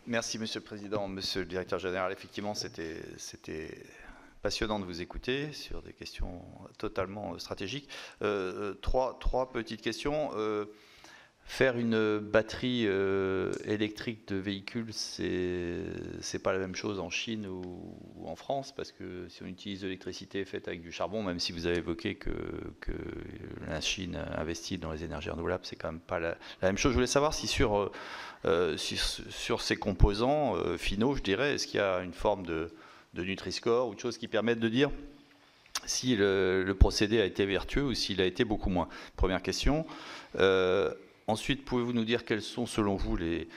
Merci, Monsieur le Président. Monsieur le Directeur Général, effectivement, c'était passionnant de vous écouter sur des questions totalement stratégiques. Trois petites questions. Faire une batterie électrique de véhicules, c'est pas la même chose en Chine ou en France, parce que si on utilise de l'électricité faite avec du charbon, même si vous avez évoqué que la Chine investit dans les énergies renouvelables, c'est quand même pas la même chose. Je voulais savoir si sur ces composants finaux, je dirais, est-ce qu'il y a une forme de Nutri-Score ou de choses qui permettent de dire si le procédé a été vertueux ou s'il a été beaucoup moins. Première question. Ensuite, pouvez-vous nous dire quels sont, selon vous, les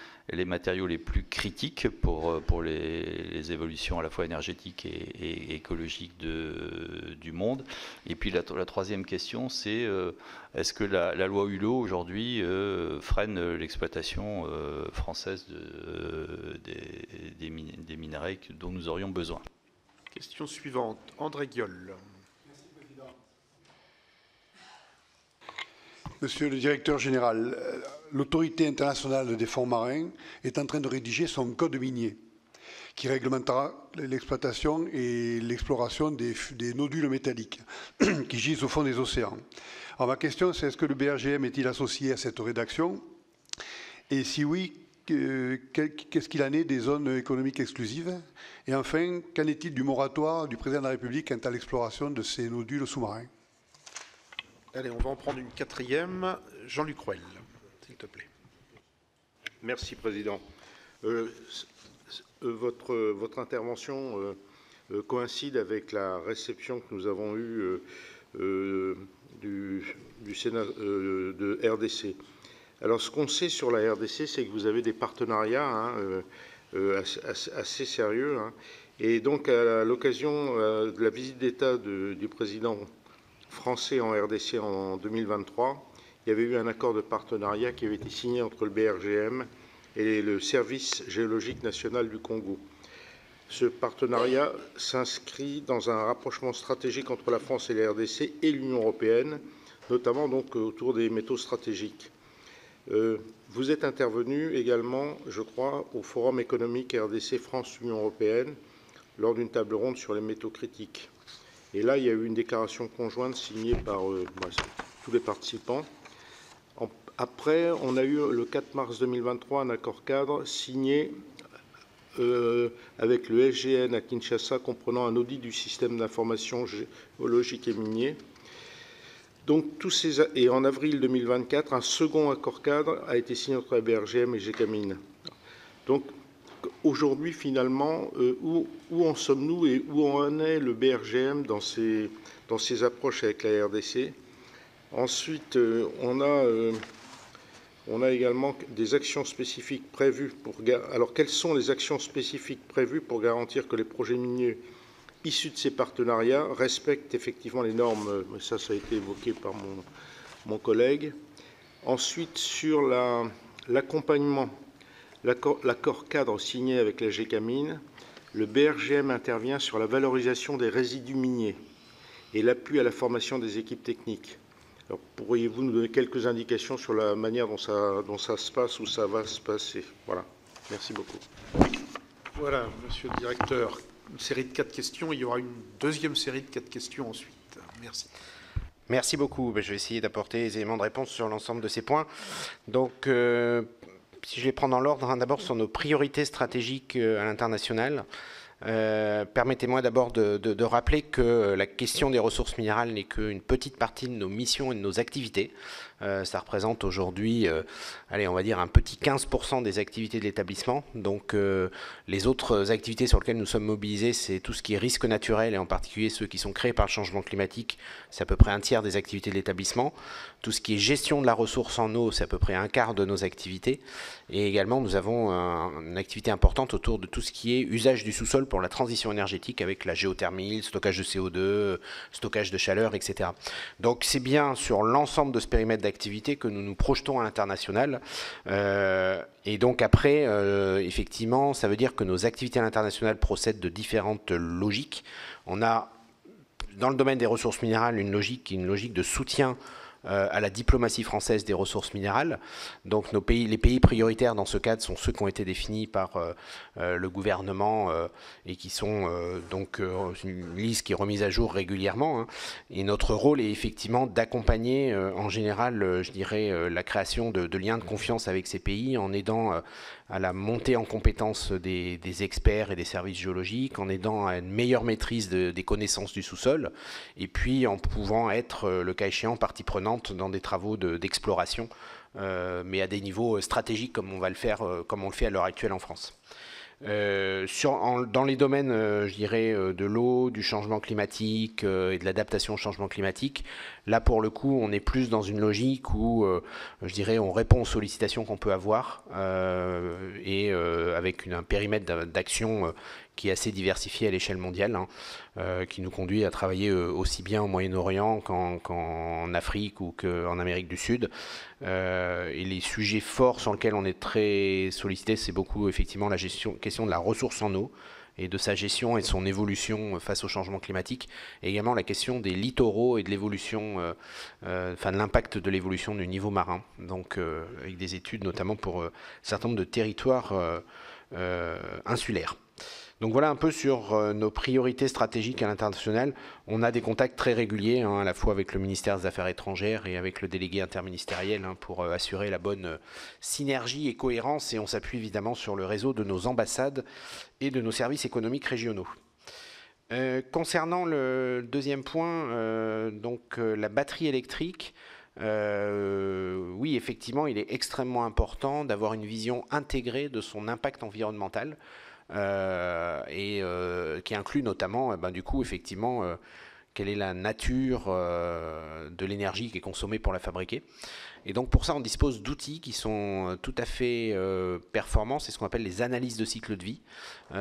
matériaux les plus critiques pour les évolutions à la fois énergétiques et écologiques du monde? Et puis la troisième question, c'est est-ce que la loi Hulot, aujourd'hui, freine l'exploitation française des minerais dont nous aurions besoin? Question suivante, André Guiol. Monsieur le Directeur Général, l'Autorité internationale des fonds marins est en train de rédiger son code minier qui réglementera l'exploitation et l'exploration des nodules métalliques qui gisent au fond des océans. Alors ma question, c'est est-ce que le BRGM est-il associé à cette rédaction? Et si oui, qu'est-ce qu'il en est des zones économiques exclusives? Et enfin, qu'en est-il du moratoire du Président de la République quant à l'exploration de ces nodules sous-marins? Allez, on va en prendre une quatrième. Jean-Luc Ruel, s'il te plaît. Merci, Président. Votre intervention coïncide avec la réception que nous avons eue du Sénat de RDC. Alors, ce qu'on sait sur la RDC, c'est que vous avez des partenariats assez sérieux. Et donc, à l'occasion de la visite d'État du président français en RDC en 2023, il y avait eu un accord de partenariat qui avait été signé entre le BRGM et le Service géologique national du Congo. Ce partenariat s'inscrit dans un rapprochement stratégique entre la France et la RDC et l'Union européenne, notamment donc autour des métaux stratégiques. Vous êtes intervenu également, je crois, au Forum économique RDC France-Union européenne lors d'une table ronde sur les métaux critiques. Et là, il y a eu une déclaration conjointe signée par tous les participants. Après, on a eu le 4 mars 2023 un accord cadre signé avec le SGN à Kinshasa comprenant un audit du système d'information géologique et minier. Donc, et en avril 2024, un second accord cadre a été signé entre la BRGM et Gécamines. Donc, aujourd'hui, finalement, où en sommes-nous et où en est le BRGM dans ses approches avec la RDC? Ensuite, on a également des actions spécifiques prévues Alors, quelles sont les actions spécifiques prévues pour garantir que les projets miniers issus de ces partenariats respectent effectivement les normes? Ça a été évoqué par mon collègue. Ensuite, sur l'accompagnement, l'accord cadre signé avec la Gécamines, le BRGM intervient sur la valorisation des résidus miniers et l'appui à la formation des équipes techniques. Alors, pourriez-vous nous donner quelques indications sur la manière dont ça se passe ou ça va se passer? Voilà. Merci beaucoup. Voilà, monsieur le directeur. Une série de 4 questions. Il y aura une deuxième série de 4 questions ensuite. Merci. Merci beaucoup. Je vais essayer d'apporter les éléments de réponse sur l'ensemble de ces points. Donc, si je les prends dans l'ordre, d'abord sur nos priorités stratégiques à l'international. Permettez-moi d'abord de rappeler que la question des ressources minérales n'est qu'une petite partie de nos missions et de nos activités. Ça représente aujourd'hui, allez, on va dire un petit 15% des activités de l'établissement. Donc les autres activités sur lesquelles nous sommes mobilisés, c'est tout ce qui est risque naturel et en particulier ceux qui sont créés par le changement climatique. C'est à peu près un tiers des activités de l'établissement. Tout ce qui est gestion de la ressource en eau, c'est à peu près un quart de nos activités. Et également, nous avons une activité importante autour de tout ce qui est usage du sous-sol pour la transition énergétique avec la géothermie, le stockage de CO2, stockage de chaleur, etc. Donc c'est bien sur l'ensemble de ce périmètre d'activité que nous nous projetons à l'international. Et donc après, effectivement, ça veut dire que nos activités à l'international procèdent de différentes logiques. On a, dans le domaine des ressources minérales, une logique de soutien à la diplomatie française des ressources minérales. Donc les pays prioritaires dans ce cadre sont ceux qui ont été définis par le gouvernement et qui sont donc une liste qui est remise à jour régulièrement. Hein. Et notre rôle est effectivement d'accompagner en général, je dirais, la création de liens de confiance avec ces pays en aidant à la montée en compétence des experts et des services géologiques, en aidant à une meilleure maîtrise des connaissances du sous-sol, et puis en pouvant être, le cas échéant, partie prenante dans des travaux d'exploration, mais à des niveaux stratégiques comme on le fait à l'heure actuelle en France. Dans les domaines, je dirais, de l'eau, du changement climatique et de l'adaptation au changement climatique, là pour le coup on est plus dans une logique où je dirais on répond aux sollicitations qu'on peut avoir et avec un périmètre d'action qui est assez diversifié à l'échelle mondiale, qui nous conduit à travailler aussi bien au Moyen-Orient qu'en Afrique ou qu'en Amérique du Sud. Et les sujets forts sur lesquels on est très sollicité, c'est beaucoup effectivement la question de la ressource en eau et de sa gestion et de son évolution face au changement climatique, et également la question des littoraux et de l'évolution, de l'impact de l'évolution du niveau marin, donc avec des études notamment pour un certain nombre de territoires insulaires. Donc voilà un peu sur nos priorités stratégiques à l'international. On a des contacts très réguliers, à la fois avec le ministère des Affaires étrangères et avec le délégué interministériel pour assurer la bonne synergie et cohérence, et on s'appuie évidemment sur le réseau de nos ambassades et de nos services économiques régionaux. Concernant le deuxième point, donc la batterie électrique, oui, effectivement, il est extrêmement important d'avoir une vision intégrée de son impact environnemental, qui inclut notamment, du coup, effectivement, quelle est la nature de l'énergie qui est consommée pour la fabriquer. Et donc pour ça, on dispose d'outils qui sont tout à fait performants. C'est ce qu'on appelle les analyses de cycle de vie.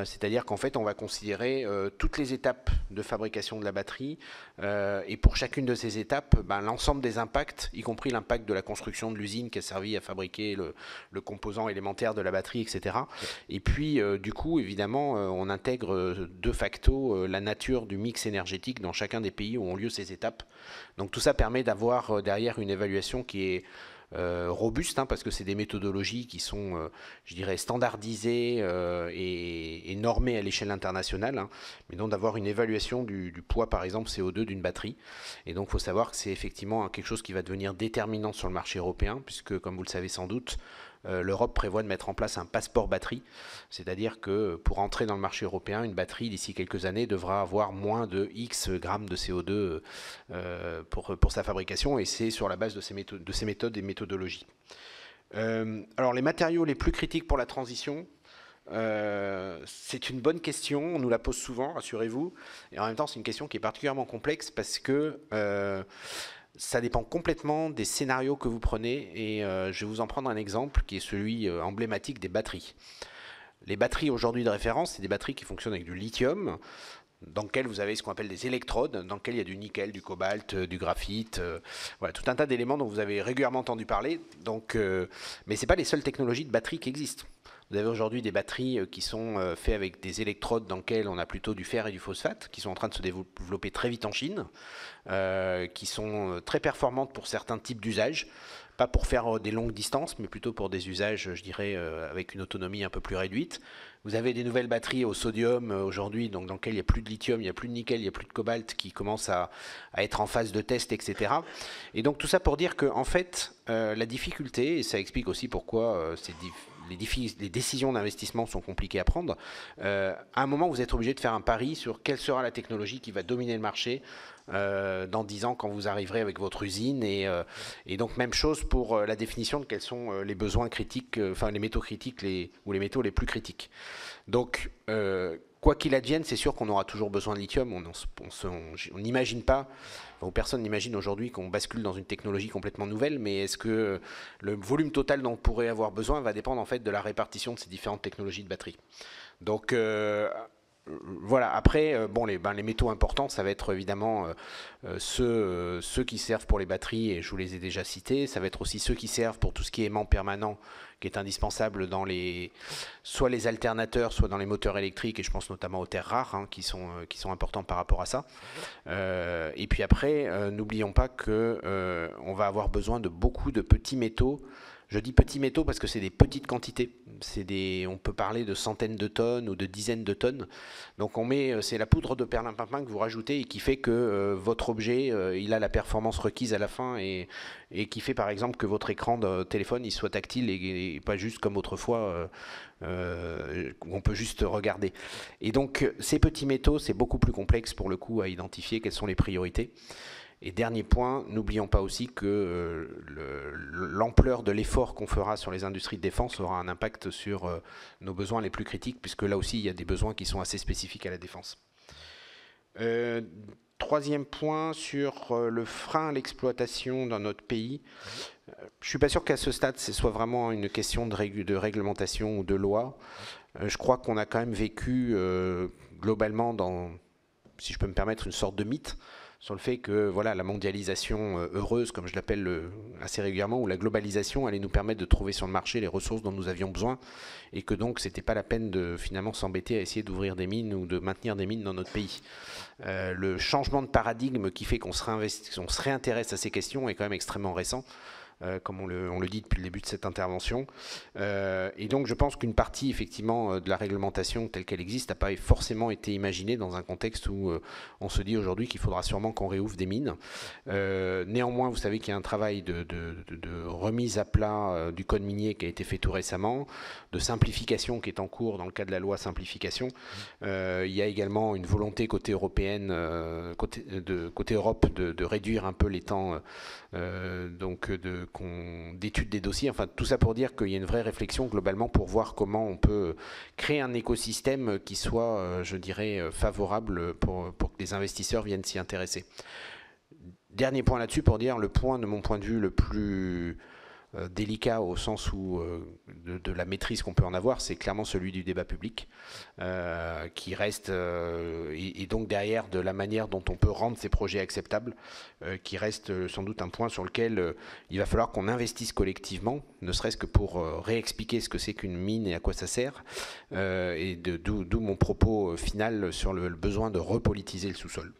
C'est-à-dire qu'en fait, on va considérer toutes les étapes de fabrication de la batterie. Et pour chacune de ces étapes, l'ensemble des impacts, y compris l'impact de la construction de l'usine qui a servi à fabriquer le composant élémentaire de la batterie, etc. Et puis, du coup, évidemment, on intègre de facto la nature du mix énergétique dans chacun des pays où ont lieu ces étapes. Donc tout ça permet d'avoir derrière une évaluation qui est robuste, parce que c'est des méthodologies qui sont, je dirais, standardisées et normées à l'échelle internationale, mais donc d'avoir une évaluation du poids, par exemple, CO2 d'une batterie. Et donc, il faut savoir que c'est effectivement quelque chose qui va devenir déterminant sur le marché européen, puisque, comme vous le savez sans doute, l'Europe prévoit de mettre en place un passeport batterie, c'est-à-dire que pour entrer dans le marché européen, une batterie d'ici quelques années devra avoir moins de X grammes de CO2 pour sa fabrication, et c'est sur la base de ces méthodes et méthodologies. Alors les matériaux les plus critiques pour la transition, c'est une bonne question, on nous la pose souvent, rassurez-vous, et en même temps c'est une question qui est particulièrement complexe parce que ça dépend complètement des scénarios que vous prenez, et je vais vous en prendre un exemple qui est celui emblématique des batteries. Les batteries aujourd'hui de référence, c'est des batteries qui fonctionnent avec du lithium, dans lequel vous avez ce qu'on appelle des électrodes, dans lequel il y a du nickel, du cobalt, du graphite, voilà, tout un tas d'éléments dont vous avez régulièrement entendu parler. Donc, mais ce n'est pas les seules technologies de batteries qui existent. Vous avez aujourd'hui des batteries qui sont faites avec des électrodes dans lesquelles on a plutôt du fer et du phosphate, qui sont en train de se développer très vite en Chine, qui sont très performantes pour certains types d'usages, pas pour faire des longues distances, mais plutôt pour des usages, je dirais, avec une autonomie un peu plus réduite. Vous avez des nouvelles batteries au sodium aujourd'hui, donc dans lesquelles il n'y a plus de lithium, il n'y a plus de nickel, il n'y a plus de cobalt, qui commencent à être en phase de test, etc. Et donc tout ça pour dire que, en fait, la difficulté, et ça explique aussi pourquoi les décisions d'investissement sont compliquées à prendre, à un moment vous êtes obligé de faire un pari sur quelle sera la technologie qui va dominer le marché dans 10 ans quand vous arriverez avec votre usine, et donc même chose pour la définition de quels sont les besoins critiques, enfin les métaux critiques ou les métaux les plus critiques. Donc quoi qu'il advienne, c'est sûr qu'on aura toujours besoin de lithium. On n'imagine pas, ou personne n'imagine aujourd'hui qu'on bascule dans une technologie complètement nouvelle, mais est-ce que le volume total dont on pourrait avoir besoin va dépendre en fait de la répartition de ces différentes technologies de batterie. Donc voilà, après, bon, les métaux importants, ça va être évidemment ceux qui servent pour les batteries, et je vous les ai déjà cités. Ça va être aussi ceux qui servent pour tout ce qui est aimant permanent, qui est indispensable dans soit les alternateurs, soit dans les moteurs électriques, et je pense notamment aux terres rares, qui sont importants par rapport à ça. Et puis après, n'oublions pas qu'on va avoir besoin de beaucoup de petits métaux. Je dis petits métaux parce que c'est des petites quantités. On peut parler de centaines de tonnes ou de dizaines de tonnes. Donc c'est la poudre de perlimpinpin que vous rajoutez et qui fait que votre objet, il a la performance requise à la fin, et qui fait par exemple que votre écran de téléphone il soit tactile et pas juste comme autrefois où on peut juste regarder. Et donc ces petits métaux, c'est beaucoup plus complexe pour le coup à identifier quelles sont les priorités. Et dernier point, n'oublions pas aussi que l'ampleur de l'effort qu'on fera sur les industries de défense aura un impact sur nos besoins les plus critiques, puisque là aussi, il y a des besoins qui sont assez spécifiques à la défense. Troisième point, sur le frein à l'exploitation dans notre pays. Je ne suis pas sûr qu'à ce stade, ce soit vraiment une question de réglementation ou de loi. Je crois qu'on a quand même vécu globalement dans, si je peux me permettre, une sorte de mythe sur le fait que voilà, la mondialisation heureuse, comme je l'appelle assez régulièrement, ou la globalisation allait nous permettre de trouver sur le marché les ressources dont nous avions besoin, et que donc c'était pas la peine de finalement s'embêter à essayer d'ouvrir des mines ou de maintenir des mines dans notre pays. Le changement de paradigme qui fait qu'on se réintéresse à ces questions est quand même extrêmement récent. Comme on le dit depuis le début de cette intervention. Et donc je pense qu'une partie effectivement de la réglementation telle qu'elle existe n'a pas forcément été imaginée dans un contexte où on se dit aujourd'hui qu'il faudra sûrement qu'on réouvre des mines. Néanmoins, vous savez qu'il y a un travail de remise à plat du code minier qui a été fait tout récemment, de simplification qui est en cours dans le cadre de la loi simplification. Il y a également une volonté côté européenne, côté Europe, de réduire un peu les temps d'études des dossiers, enfin tout ça pour dire qu'il y a une vraie réflexion globalement pour voir comment on peut créer un écosystème qui soit, je dirais, favorable pour que les investisseurs viennent s'y intéresser. Dernier point là-dessus pour dire le point de mon point de vue le plus délicat au sens où de la maîtrise qu'on peut en avoir, c'est clairement celui du débat public qui reste, et donc derrière de la manière dont on peut rendre ces projets acceptables, qui reste sans doute un point sur lequel il va falloir qu'on investisse collectivement, ne serait-ce que pour réexpliquer ce que c'est qu'une mine et à quoi ça sert, et d'où mon propos final sur le besoin de repolitiser le sous-sol.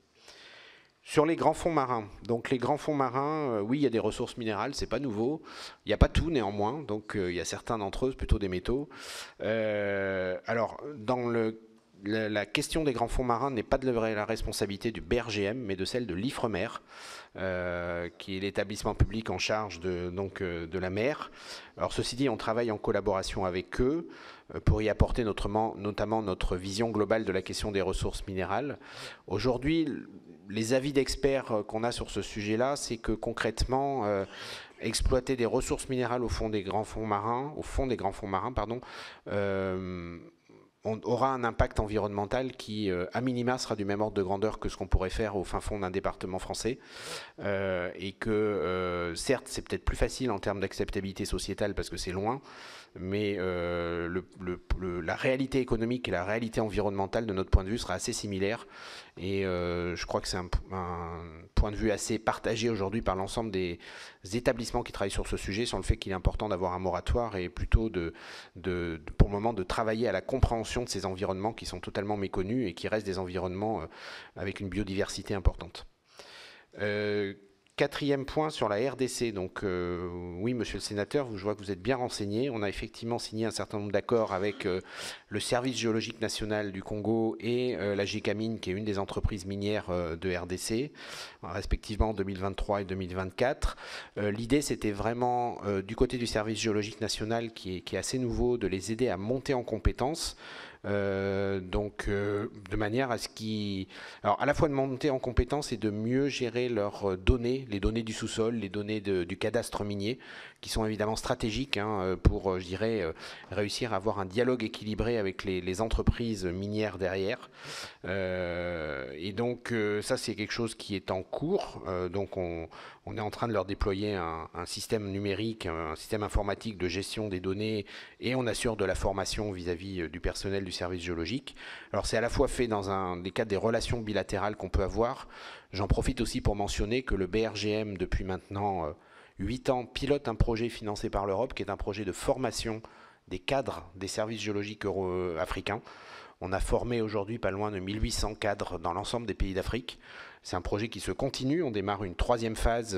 Sur les grands fonds marins, donc les grands fonds marins, oui, il y a des ressources minérales, c'est pas nouveau. Il n'y a pas tout néanmoins, donc il y a certains d'entre eux, plutôt des métaux. Alors, dans la question des grands fonds marins n'est pas de la responsabilité du BRGM, mais de celle de l'IFREMER, qui est l'établissement public en charge de la mer. Alors ceci dit, on travaille en collaboration avec eux pour y apporter notamment notre vision globale de la question des ressources minérales. Aujourd'hui, les avis d'experts qu'on a sur ce sujet-là, c'est que concrètement, exploiter des ressources minérales au fond des grands fonds marins, on aura un impact environnemental qui, à minima, sera du même ordre de grandeur que ce qu'on pourrait faire au fin fond d'un département français. Et que, certes, c'est peut-être plus facile en termes d'acceptabilité sociétale parce que c'est loin, mais la réalité économique et la réalité environnementale, de notre point de vue, sera assez similaire. Et je crois que c'est un point de vue assez partagé aujourd'hui par l'ensemble des établissements qui travaillent sur ce sujet, sur le fait qu'il est important d'avoir un moratoire et plutôt pour le moment de travailler à la compréhension de ces environnements qui sont totalement méconnus et qui restent des environnements avec une biodiversité importante. Quatrième point sur la RDC, donc oui, monsieur le sénateur, je vois que vous êtes bien renseigné. On a effectivement signé un certain nombre d'accords avec le Service géologique national du Congo et la GECAMINE, qui est une des entreprises minières de RDC, respectivement en 2023 et 2024. L'idée, c'était vraiment, du côté du Service géologique national, qui est assez nouveau, de les aider à monter en compétences. De manière à ce qu'ils... Alors, à la fois de monter en compétences et de mieux gérer leurs données, les données du sous-sol, les données du cadastre minier, qui sont évidemment stratégiques pour, je dirais, réussir à avoir un dialogue équilibré avec les entreprises minières derrière. Et donc, ça, c'est quelque chose qui est en cours. Donc, on est en train de leur déployer un système numérique, un système informatique de gestion des données, et on assure de la formation vis-à-vis du personnel du service géologique. Alors c'est à la fois fait dans des cadres des relations bilatérales qu'on peut avoir. J'en profite aussi pour mentionner que le BRGM, depuis maintenant 8 ans, pilote un projet financé par l'Europe, qui est un projet de formation des cadres des services géologiques africains. On a formé aujourd'hui pas loin de 1800 cadres dans l'ensemble des pays d'Afrique. C'est un projet qui se continue. On démarre une 3e phase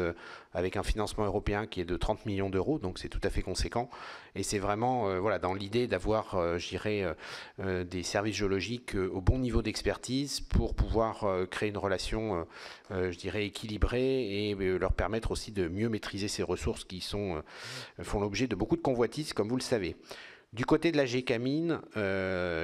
avec un financement européen qui est de 30 millions d'euros, donc c'est tout à fait conséquent. Et c'est vraiment voilà, dans l'idée d'avoir, je dirais, des services géologiques au bon niveau d'expertise pour pouvoir créer une relation, je dirais, équilibrée et leur permettre aussi de mieux maîtriser ces ressources qui font l'objet de beaucoup de convoitises, comme vous le savez. Du côté de la GECAMINE,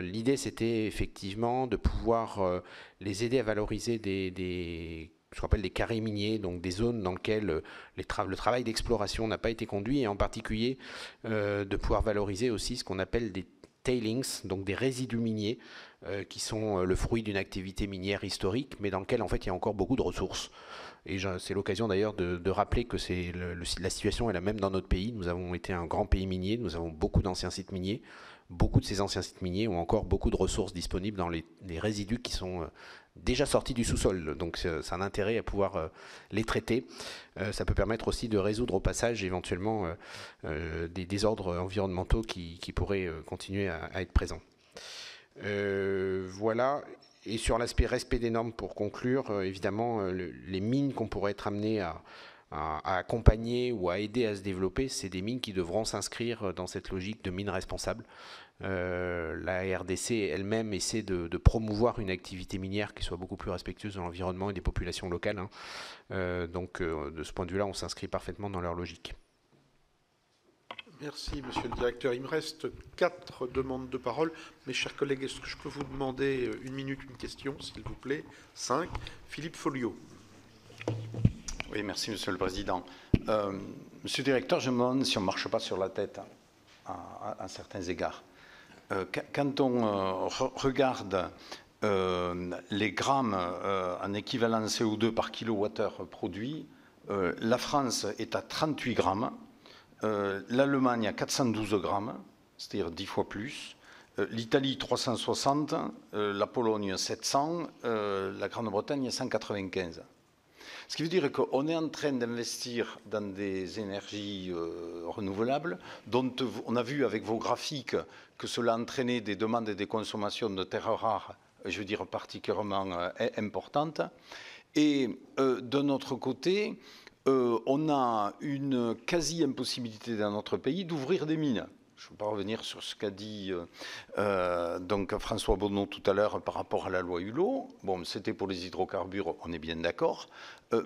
l'idée c'était effectivement de pouvoir les aider à valoriser ce qu'on appelle des carrés miniers, donc des zones dans lesquelles le travail d'exploration n'a pas été conduit, et en particulier de pouvoir valoriser aussi ce qu'on appelle des tailings, donc des résidus miniers qui sont le fruit d'une activité minière historique, mais dans lequel en fait il y a encore beaucoup de ressources. Et c'est l'occasion d'ailleurs de rappeler que la situation est la même dans notre pays. Nous avons été un grand pays minier, nous avons beaucoup d'anciens sites miniers. Beaucoup de ces anciens sites miniers ont encore beaucoup de ressources disponibles dans les résidus qui sont déjà sortis du sous-sol. Donc c'est un intérêt à pouvoir les traiter. Ça peut permettre aussi de résoudre au passage éventuellement des désordres environnementaux qui pourraient continuer à être présents. Voilà. Et sur l'aspect respect des normes, pour conclure, évidemment, les mines qu'on pourrait être amené à accompagner ou à aider à se développer, c'est des mines qui devront s'inscrire dans cette logique de mines responsables. La RDC elle-même essaie de promouvoir une activité minière qui soit beaucoup plus respectueuse de l'environnement et des populations locales. Donc, de ce point de vue-là, on s'inscrit parfaitement dans leur logique. Merci, monsieur le directeur. Il me reste 4 demandes de parole. Mes chers collègues, est-ce que je peux vous demander 1 minute, une question, s'il vous plaît? 5. Philippe Folliot. Oui, merci, monsieur le président. Monsieur le directeur, je me demande si on ne marche pas sur la tête à certains égards. Quand on regarde les grammes en équivalent CO2 par kilowattheure produit, la France est à 38 grammes. L'Allemagne à 412 grammes, c'est-à-dire 10 fois plus, l'Italie 360, la Pologne 700, la Grande-Bretagne 195. Ce qui veut dire qu'on est en train d'investir dans des énergies renouvelables, dont on a vu avec vos graphiques que cela entraînait des demandes et des consommations de terres rares, je veux dire particulièrement importantes. Et d'un autre côté, on a une quasi-impossibilité dans notre pays d'ouvrir des mines. Je ne veux pas revenir sur ce qu'a dit donc François Bonneau tout à l'heure par rapport à la loi Hulot. Bon, c'était pour les hydrocarbures, on est bien d'accord.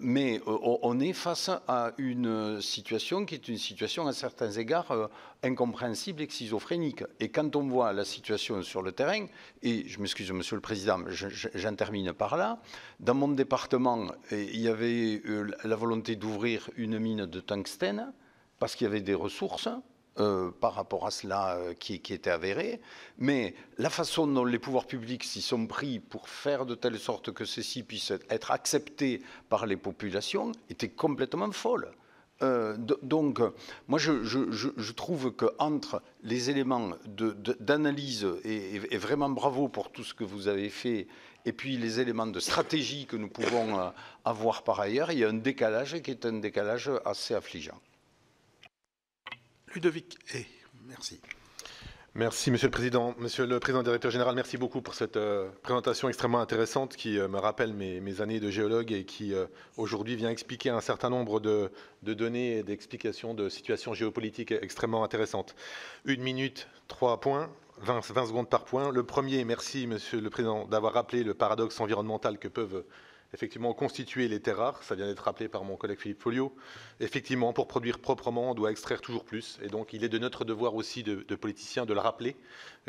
Mais on est face à une situation qui est une situation à certains égards incompréhensible et schizophrénique. Et quand on voit la situation sur le terrain, et je m'excuse Monsieur le Président, j'en termine par là, dans mon département, il y avait la volonté d'ouvrir une mine de tungstène parce qu'il y avait des ressources. Par rapport à cela qui était avéré, mais la façon dont les pouvoirs publics s'y sont pris pour faire de telle sorte que ceci puisse être accepté par les populations était complètement folle. Donc, moi, je trouve qu'entre les éléments d'analyse, et vraiment bravo pour tout ce que vous avez fait, et puis les éléments de stratégie que nous pouvons avoir par ailleurs, il y a un décalage qui est un décalage assez affligeant. Ludovic Hay, merci. Merci Monsieur le Président. Monsieur le Président Directeur Général, merci beaucoup pour cette présentation extrêmement intéressante qui me rappelle mes années de géologue et qui aujourd'hui vient expliquer un certain nombre de données et d'explications de situations géopolitiques extrêmement intéressantes. 1 minute, 3 points, 20 secondes par point. Le premier, merci Monsieur le Président d'avoir rappelé le paradoxe environnemental que peuvent effectivement constituer les terres rares, ça vient d'être rappelé par mon collègue Philippe Folliot. Effectivement, pour produire proprement, on doit extraire toujours plus. Et donc, il est de notre devoir aussi de politiciens de le rappeler,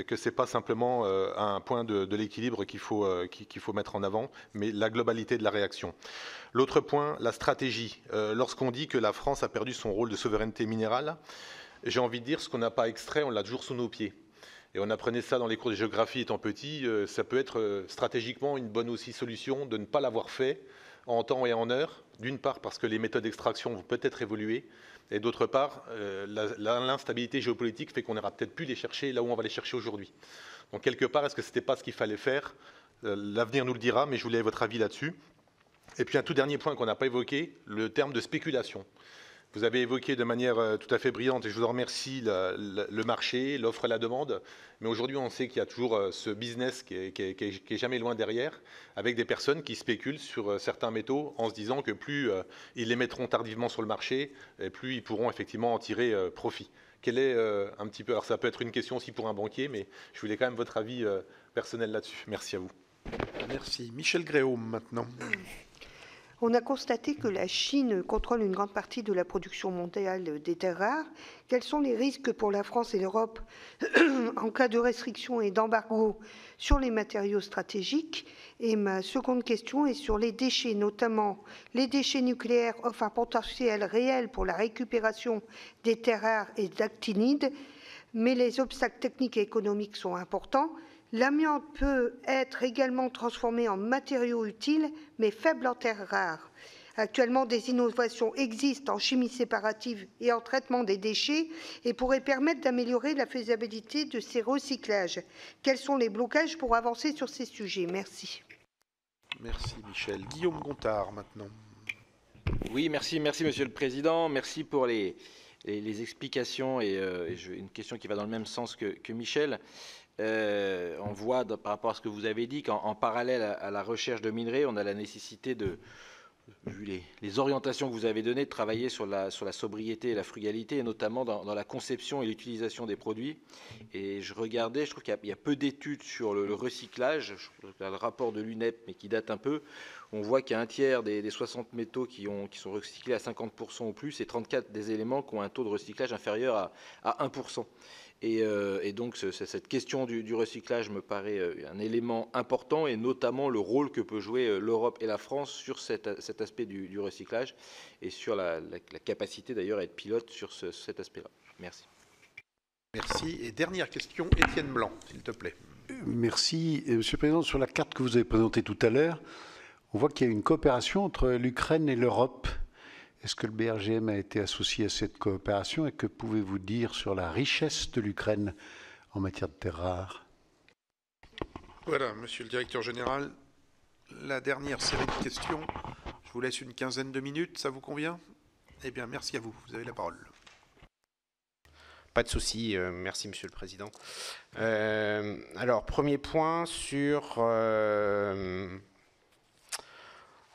que ce n'est pas simplement un point de l'équilibre qu'il faut mettre en avant, mais la globalité de la réaction. L'autre point, la stratégie. Lorsqu'on dit que la France a perdu son rôle de souveraineté minérale, j'ai envie de dire ce qu'on n'a pas extrait, on l'a toujours sous nos pieds. Et on apprenait ça dans les cours de géographie étant petit, ça peut être stratégiquement une bonne aussi solution de ne pas l'avoir fait en temps et en heure, d'une part parce que les méthodes d'extraction vont peut-être évoluer, et d'autre part, l'instabilité géopolitique fait qu'on n'ira peut-être plus les chercher là où on va les chercher aujourd'hui. Donc quelque part, est-ce que ce n'était pas ce qu'il fallait faire? L'avenir nous le dira, mais je voulais votre avis là-dessus. Et puis un tout dernier point qu'on n'a pas évoqué, le terme de spéculation. Vous avez évoqué de manière tout à fait brillante, et je vous en remercie, le marché, l'offre et la demande. Mais aujourd'hui, on sait qu'il y a toujours ce business qui est jamais loin derrière, avec des personnes qui spéculent sur certains métaux en se disant que plus ils les mettront tardivement sur le marché, et plus ils pourront effectivement en tirer profit. Quel est un petit peu, alors ça peut être une question aussi pour un banquier, mais je voulais quand même votre avis personnel là-dessus. Merci à vous. Merci. Michel Gréaume maintenant. On a constaté que la Chine contrôle une grande partie de la production mondiale des terres rares. Quels sont les risques pour la France et l'Europe en cas de restrictions et d'embargo sur les matériaux stratégiques? Et ma seconde question est sur les déchets, notamment les déchets nucléaires offrent un potentiel réel pour la récupération des terres rares et d'actinides, mais les obstacles techniques et économiques sont importants. L'amiante peut être également transformé en matériaux utiles, mais faibles en terres rares. Actuellement, des innovations existent en chimie séparative et en traitement des déchets et pourraient permettre d'améliorer la faisabilité de ces recyclages. Quels sont les blocages pour avancer sur ces sujets? Merci. Merci Michel. Guillaume Gontard maintenant. Oui, merci Monsieur le Président. Merci pour les explications et une question qui va dans le même sens que Michel. On voit par rapport à ce que vous avez dit qu'en parallèle à la recherche de minerais, on a la nécessité vu les orientations que vous avez données, de travailler sur la sobriété et la frugalité, et notamment dans la conception et l'utilisation des produits. Et je regardais, je trouve qu'il y a peu d'études sur le recyclage. Je le rapport de l'UNEP, mais qui date un peu. On voit qu'il y a un tiers des 60 métaux qui sont recyclés à 50% ou plus, et 34 des éléments qui ont un taux de recyclage inférieur à 1%. Et donc cette question du recyclage me paraît un élément important, et notamment le rôle que peut jouer l'Europe et la France sur cet aspect du recyclage, et sur la capacité d'ailleurs à être pilote sur cet aspect-là. Merci. Merci. Et dernière question, Étienne Blanc, s'il te plaît. Merci. Monsieur le Président, sur la carte que vous avez présentée tout à l'heure, on voit qu'il y a une coopération entre l'Ukraine et l'Europe. Est-ce que le BRGM a été associé à cette coopération, et que pouvez-vous dire sur la richesse de l'Ukraine en matière de terres rares? Voilà, Monsieur le Directeur Général, la dernière série de questions. Je vous laisse une quinzaine de minutes, ça vous convient? Eh bien, merci à vous. Vous avez la parole. Pas de souci, merci Monsieur le Président. Alors, premier point sur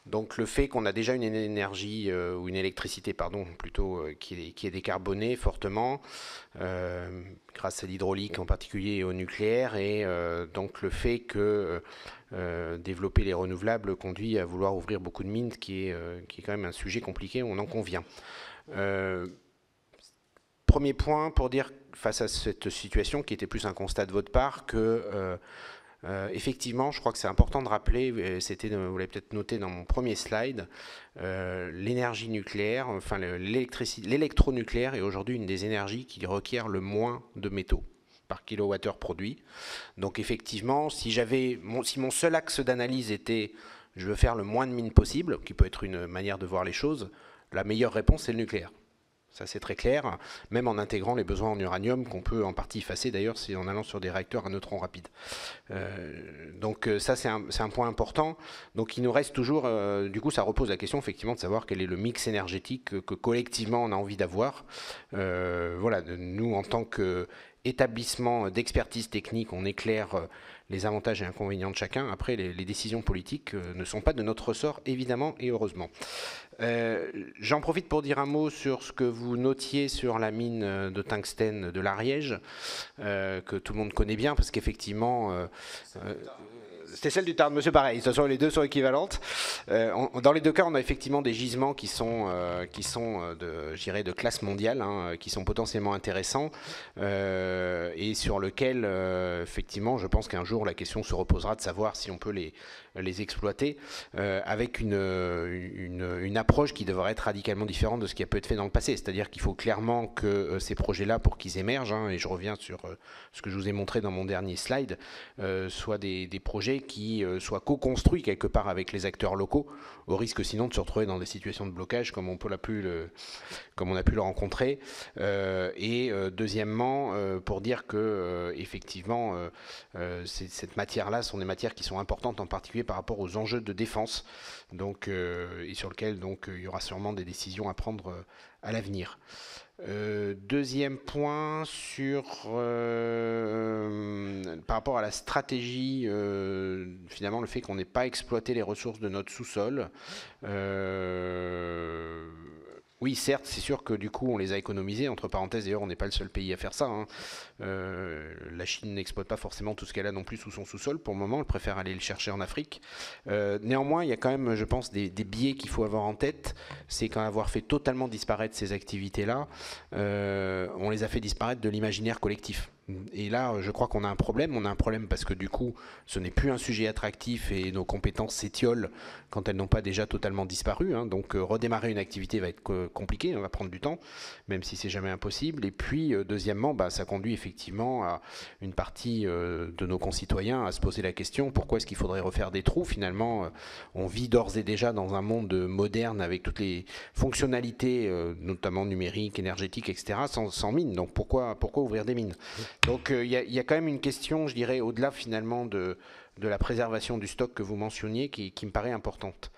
Donc le fait qu'on a déjà une énergie, ou une électricité, pardon, plutôt, qui est décarbonée fortement, grâce à l'hydraulique en particulier et au nucléaire, et donc le fait que développer les renouvelables conduit à vouloir ouvrir beaucoup de mines, qui est quand même un sujet compliqué, on en convient. Premier point pour dire, face à cette situation qui était plus un constat de votre part, que effectivement, je crois que c'est important de rappeler, vous l'avez peut-être noté dans mon premier slide, l'énergie nucléaire, enfin l'électronucléaire est aujourd'hui une des énergies qui requiert le moins de métaux par kilowattheure produit. Donc effectivement, si mon seul axe d'analyse était je veux faire le moins de mines possible, qui peut être une manière de voir les choses, la meilleure réponse c'est le nucléaire. Ça c'est très clair, même en intégrant les besoins en uranium qu'on peut en partie effacer d'ailleurs, c'est en allant sur des réacteurs à neutrons rapides. Donc ça c'est un point important. Donc il nous reste toujours, du coup ça repose la question effectivement de savoir quel est le mix énergétique que collectivement on a envie d'avoir. Voilà, nous en tant qu'établissement d'expertise technique, on éclaire les avantages et inconvénients de chacun. Après, les décisions politiques ne sont pas de notre ressort, évidemment et heureusement. J'en profite pour dire un mot sur ce que vous notiez sur la mine de tungstène de l'Ariège, que tout le monde connaît bien, parce qu'effectivement... c'était celle du Tarn, monsieur, pareil, les deux sont équivalentes. Dans les deux cas, on a effectivement des gisements qui sont de classe mondiale, hein, qui sont potentiellement intéressants, et sur lesquels, effectivement, je pense qu'un jour, la question se reposera de savoir si on peut les exploiter, avec une approche qui devrait être radicalement différente de ce qui a pu être fait dans le passé. C'est-à-dire qu'il faut clairement que ces projets-là, pour qu'ils émergent, hein, et je reviens sur ce que je vous ai montré dans mon dernier slide, soient des projets qui soient co-construits quelque part avec les acteurs locaux, au risque sinon de se retrouver dans des situations de blocage comme on a pu le rencontrer. Et deuxièmement, pour dire que effectivement, cette matière-là sont des matières qui sont importantes, en particulier par rapport aux enjeux de défense, donc, et sur lesquels donc, il y aura sûrement des décisions à prendre à l'avenir. Deuxième point par rapport à la stratégie, finalement le fait qu'on n'ait pas exploité les ressources de notre sous-sol. Oui, certes, c'est sûr que du coup on les a économisés. Entre parenthèses, d'ailleurs, on n'est pas le seul pays à faire ça, hein. La Chine n'exploite pas forcément tout ce qu'elle a non plus sous son sous-sol. Pour le moment, elle préfère aller le chercher en Afrique. Néanmoins, il y a quand même, je pense, des biais qu'il faut avoir en tête. C'est qu'en avoir fait totalement disparaître ces activités-là, on les a fait disparaître de l'imaginaire collectif. Et là, je crois qu'on a un problème. On a un problème parce que du coup, ce n'est plus un sujet attractif et nos compétences s'étiolent quand elles n'ont pas déjà totalement disparu, hein. Donc, redémarrer une activité va être compliqué, on va prendre du temps, même si c'est jamais impossible. Et puis, deuxièmement, ça conduit effectivement à une partie de nos concitoyens à se poser la question pourquoi est-ce qu'il faudrait refaire des trous. Finalement, on vit d'ores et déjà dans un monde moderne avec toutes les fonctionnalités, notamment numériques, énergétiques, etc., sans mines. Donc, pourquoi ouvrir des mines ? Donc il y a quand même une question, je dirais, au-delà finalement de la préservation du stock que vous mentionniez, qui me paraît importante,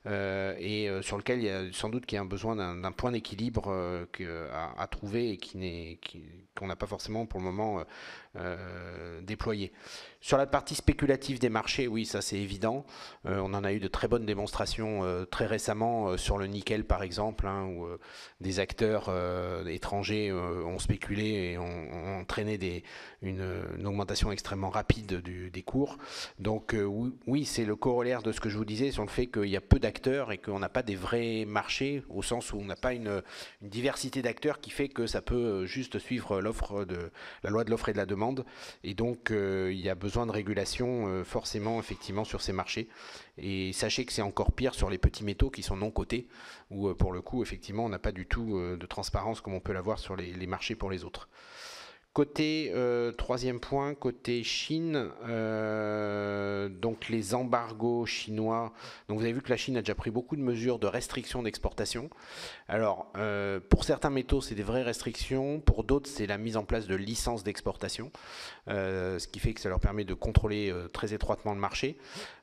et sur lequel il y a sans doute qu'il y a un besoin d'un point d'équilibre à trouver et qu'on n'a pas forcément pour le moment déployé. Sur la partie spéculative des marchés, oui, ça c'est évident. On en a eu de très bonnes démonstrations très récemment sur le nickel par exemple, hein, où des acteurs étrangers ont spéculé et ont entraîné une augmentation extrêmement rapide des cours. Donc oui, c'est le corollaire de ce que je vous disais sur le fait qu'il y a peu d'acteurs et qu'on n'a pas des vrais marchés, au sens où on n'a pas une diversité d'acteurs qui fait que ça peut juste suivre la loi de l'offre et de la demande. Et donc il y a besoin de régulation forcément effectivement sur ces marchés. Et sachez que c'est encore pire sur les petits métaux qui sont non cotés, où pour le coup effectivement on n'a pas du tout de transparence comme on peut l'avoir sur les marchés pour les autres. Côté, troisième point, côté Chine, donc les embargos chinois. Donc vous avez vu que la Chine a déjà pris beaucoup de mesures de restriction d'exportation. Alors, pour certains métaux, c'est des vraies restrictions. Pour d'autres, c'est la mise en place de licences d'exportation, ce qui fait que ça leur permet de contrôler très étroitement le marché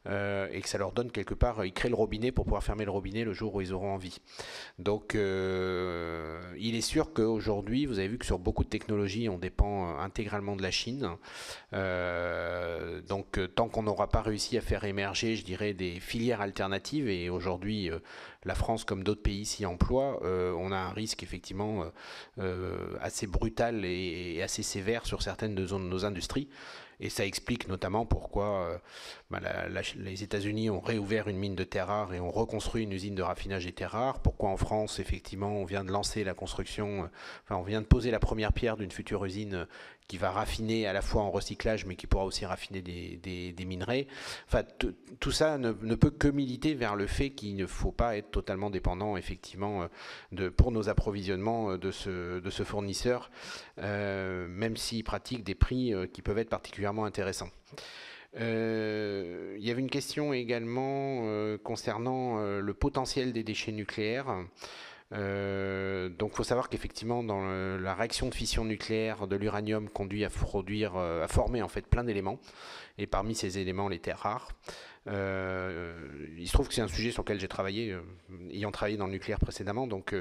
et que ça leur donne quelque part, ils créent le robinet pour pouvoir fermer le robinet le jour où ils auront envie. Donc, il est sûr qu'aujourd'hui, vous avez vu que sur beaucoup de technologies, on dépend dépend intégralement de la Chine. Donc tant qu'on n'aura pas réussi à faire émerger, je dirais, des filières alternatives, et aujourd'hui la France comme d'autres pays s'y emploient, on a un risque effectivement assez brutal et assez sévère sur certaines de nos industries. Et ça explique notamment pourquoi les États-Unis ont réouvert une mine de terres rares et ont reconstruit une usine de raffinage des terres rares. Pourquoi en France, effectivement, on vient de lancer la construction, on vient de poser la première pierre d'une future usine qui va raffiner à la fois en recyclage, mais qui pourra aussi raffiner des minerais. Enfin, tout ça ne peut que militer vers le fait qu'il ne faut pas être totalement dépendant, effectivement, pour nos approvisionnements de ce fournisseur, même s'il pratique des prix qui peuvent être particulièrement intéressants. Il y avait une question également concernant le potentiel des déchets nucléaires. Donc il faut savoir qu'effectivement dans la réaction de fission nucléaire de l'uranium conduit à former en fait plein d'éléments, et parmi ces éléments les terres rares. Il se trouve que c'est un sujet sur lequel j'ai travaillé, ayant travaillé dans le nucléaire précédemment, donc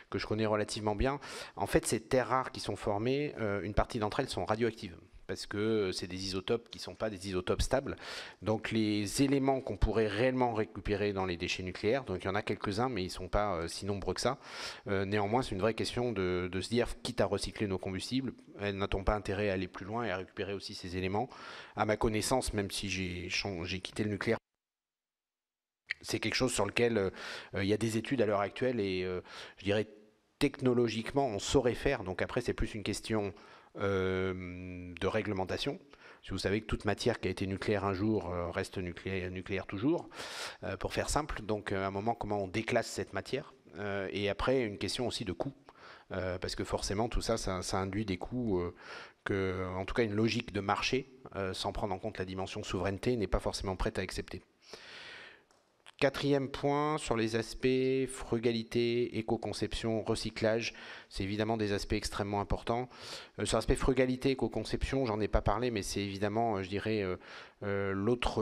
que je connais relativement bien. En fait, ces terres rares qui sont formées, une partie d'entre elles sont radioactives, parce que c'est des isotopes qui ne sont pas des isotopes stables. Donc les éléments qu'on pourrait réellement récupérer dans les déchets nucléaires, donc il y en a quelques-uns, mais ils ne sont pas si nombreux que ça. Néanmoins, c'est une vraie question de se dire, quitte à recycler nos combustibles, n'a-t-on pas intérêt à aller plus loin et à récupérer aussi ces éléments? À ma connaissance, même si j'ai quitté le nucléaire, c'est quelque chose sur lequel il y a des études à l'heure actuelle, et je dirais technologiquement, on saurait faire. Donc après, c'est plus une question de réglementation. Si vous savez que toute matière qui a été nucléaire un jour reste nucléaire toujours, pour faire simple. Donc à un moment, comment on déclasse cette matière, et après une question aussi de coût, parce que forcément tout ça induit des coûts que, en tout cas, une logique de marché, sans prendre en compte la dimension souveraineté, n'est pas forcément prête à accepter. Quatrième point, sur les aspects frugalité, éco-conception, recyclage, c'est évidemment des aspects extrêmement importants. Sur l'aspect frugalité, éco-conception, j'en ai pas parlé, mais c'est évidemment, je dirais, l'autre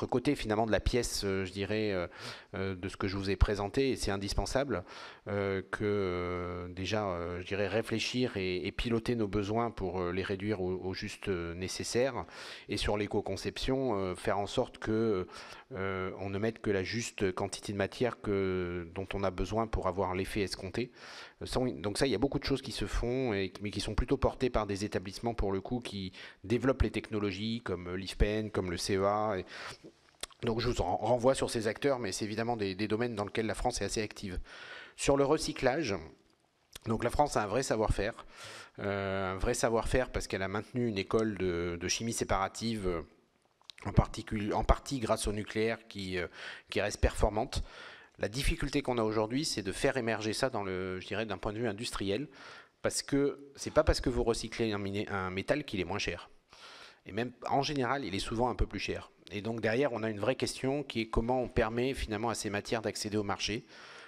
côté finalement de la pièce, je dirais, de ce que je vous ai présenté, et c'est indispensable que déjà, je dirais, réfléchir et piloter nos besoins pour les réduire au juste nécessaire, et sur l'éco-conception, faire en sorte que on ne mette que la juste quantité de matière dont on a besoin pour avoir l'effet escompté. Donc ça, il y a beaucoup de choses qui se font, mais qui sont plutôt portées par des établissements, pour le coup, qui développent les technologies, comme l'IFPEN, comme le CEA. Donc je vous renvoie sur ces acteurs, mais c'est évidemment des domaines dans lesquels la France est assez active. Sur le recyclage, donc la France a un vrai savoir-faire, parce qu'elle a maintenu une école de chimie séparative, en partie grâce au nucléaire, qui reste performante. La difficulté qu'on a aujourd'hui, c'est de faire émerger ça je dirais, d'un point de vue industriel, parce que c'est pas parce que vous recyclez un métal qu'il est moins cher. Et même en général, il est souvent un peu plus cher. Et donc derrière, on a une vraie question qui est comment on permet finalement à ces matières d'accéder au marché.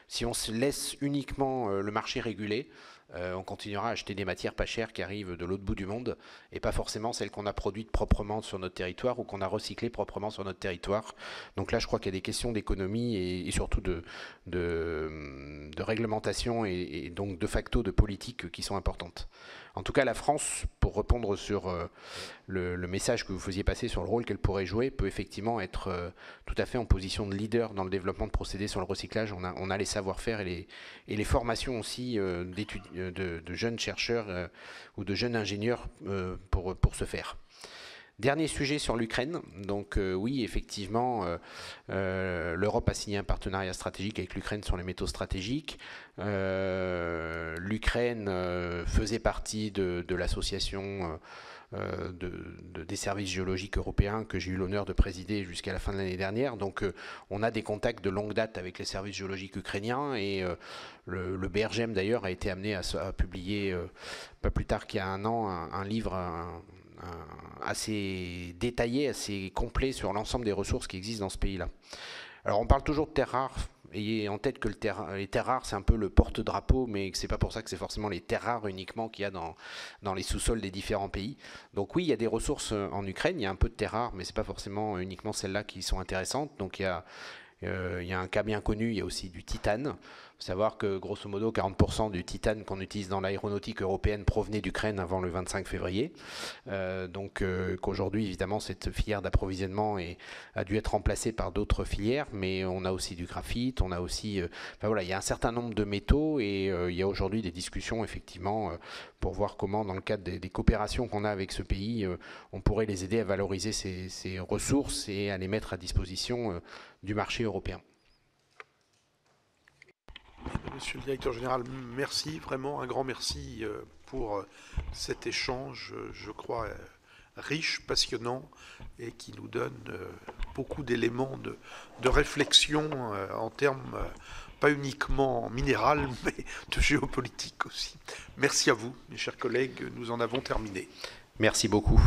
Si on se laisse uniquement le marché réguler, on continuera à acheter des matières pas chères qui arrivent de l'autre bout du monde, et pas forcément celles qu'on a produites proprement sur notre territoire ou qu'on a recyclées proprement sur notre territoire. Donc là, je crois qu'il y a des questions d'économie et surtout de réglementation et donc de facto de politique qui sont importantes. En tout cas, la France, pour répondre sur le message que vous faisiez passer sur le rôle qu'elle pourrait jouer, peut effectivement être tout à fait en position de leader dans le développement de procédés sur le recyclage. On a les savoir-faire et les formations aussi de jeunes chercheurs ou de jeunes ingénieurs pour ce faire. Dernier sujet sur l'Ukraine. Donc oui, effectivement, l'Europe a signé un partenariat stratégique avec l'Ukraine sur les métaux stratégiques. L'Ukraine faisait partie de l'association des services géologiques européens que j'ai eu l'honneur de présider jusqu'à la fin de l'année dernière. Donc on a des contacts de longue date avec les services géologiques ukrainiens, et le BRGM d'ailleurs a été amené à publier pas plus tard qu'il y a un an un livre assez détaillé, assez complet sur l'ensemble des ressources qui existent dans ce pays-là. Alors on parle toujours de terres rares. Ayez en tête que les terres rares, c'est un peu le porte-drapeau, mais que c'est pas pour ça que c'est forcément les terres rares uniquement qu'il y a dans les sous-sols des différents pays. Donc oui, il y a des ressources en Ukraine, il y a un peu de terres rares, mais c'est pas forcément uniquement celles-là qui sont intéressantes. Donc il y a un cas bien connu, il y a aussi du titane. faut savoir que, grosso modo, 40% du titane qu'on utilise dans l'aéronautique européenne provenait d'Ukraine avant le 25 février. Donc, qu'aujourd'hui, évidemment, cette filière d'approvisionnement a dû être remplacée par d'autres filières, mais on a aussi du graphite, on a aussi... enfin, voilà, il y a un certain nombre de métaux et il y a aujourd'hui des discussions, effectivement, pour voir comment, dans le cadre des coopérations qu'on a avec ce pays, on pourrait les aider à valoriser ces ressources et à les mettre à disposition du marché européen. Monsieur le directeur général, merci, vraiment un grand merci pour cet échange, je crois, riche, passionnant et qui nous donne beaucoup d'éléments de réflexion en termes pas uniquement minéral, mais de géopolitique aussi. Merci à vous, mes chers collègues, nous en avons terminé. Merci beaucoup.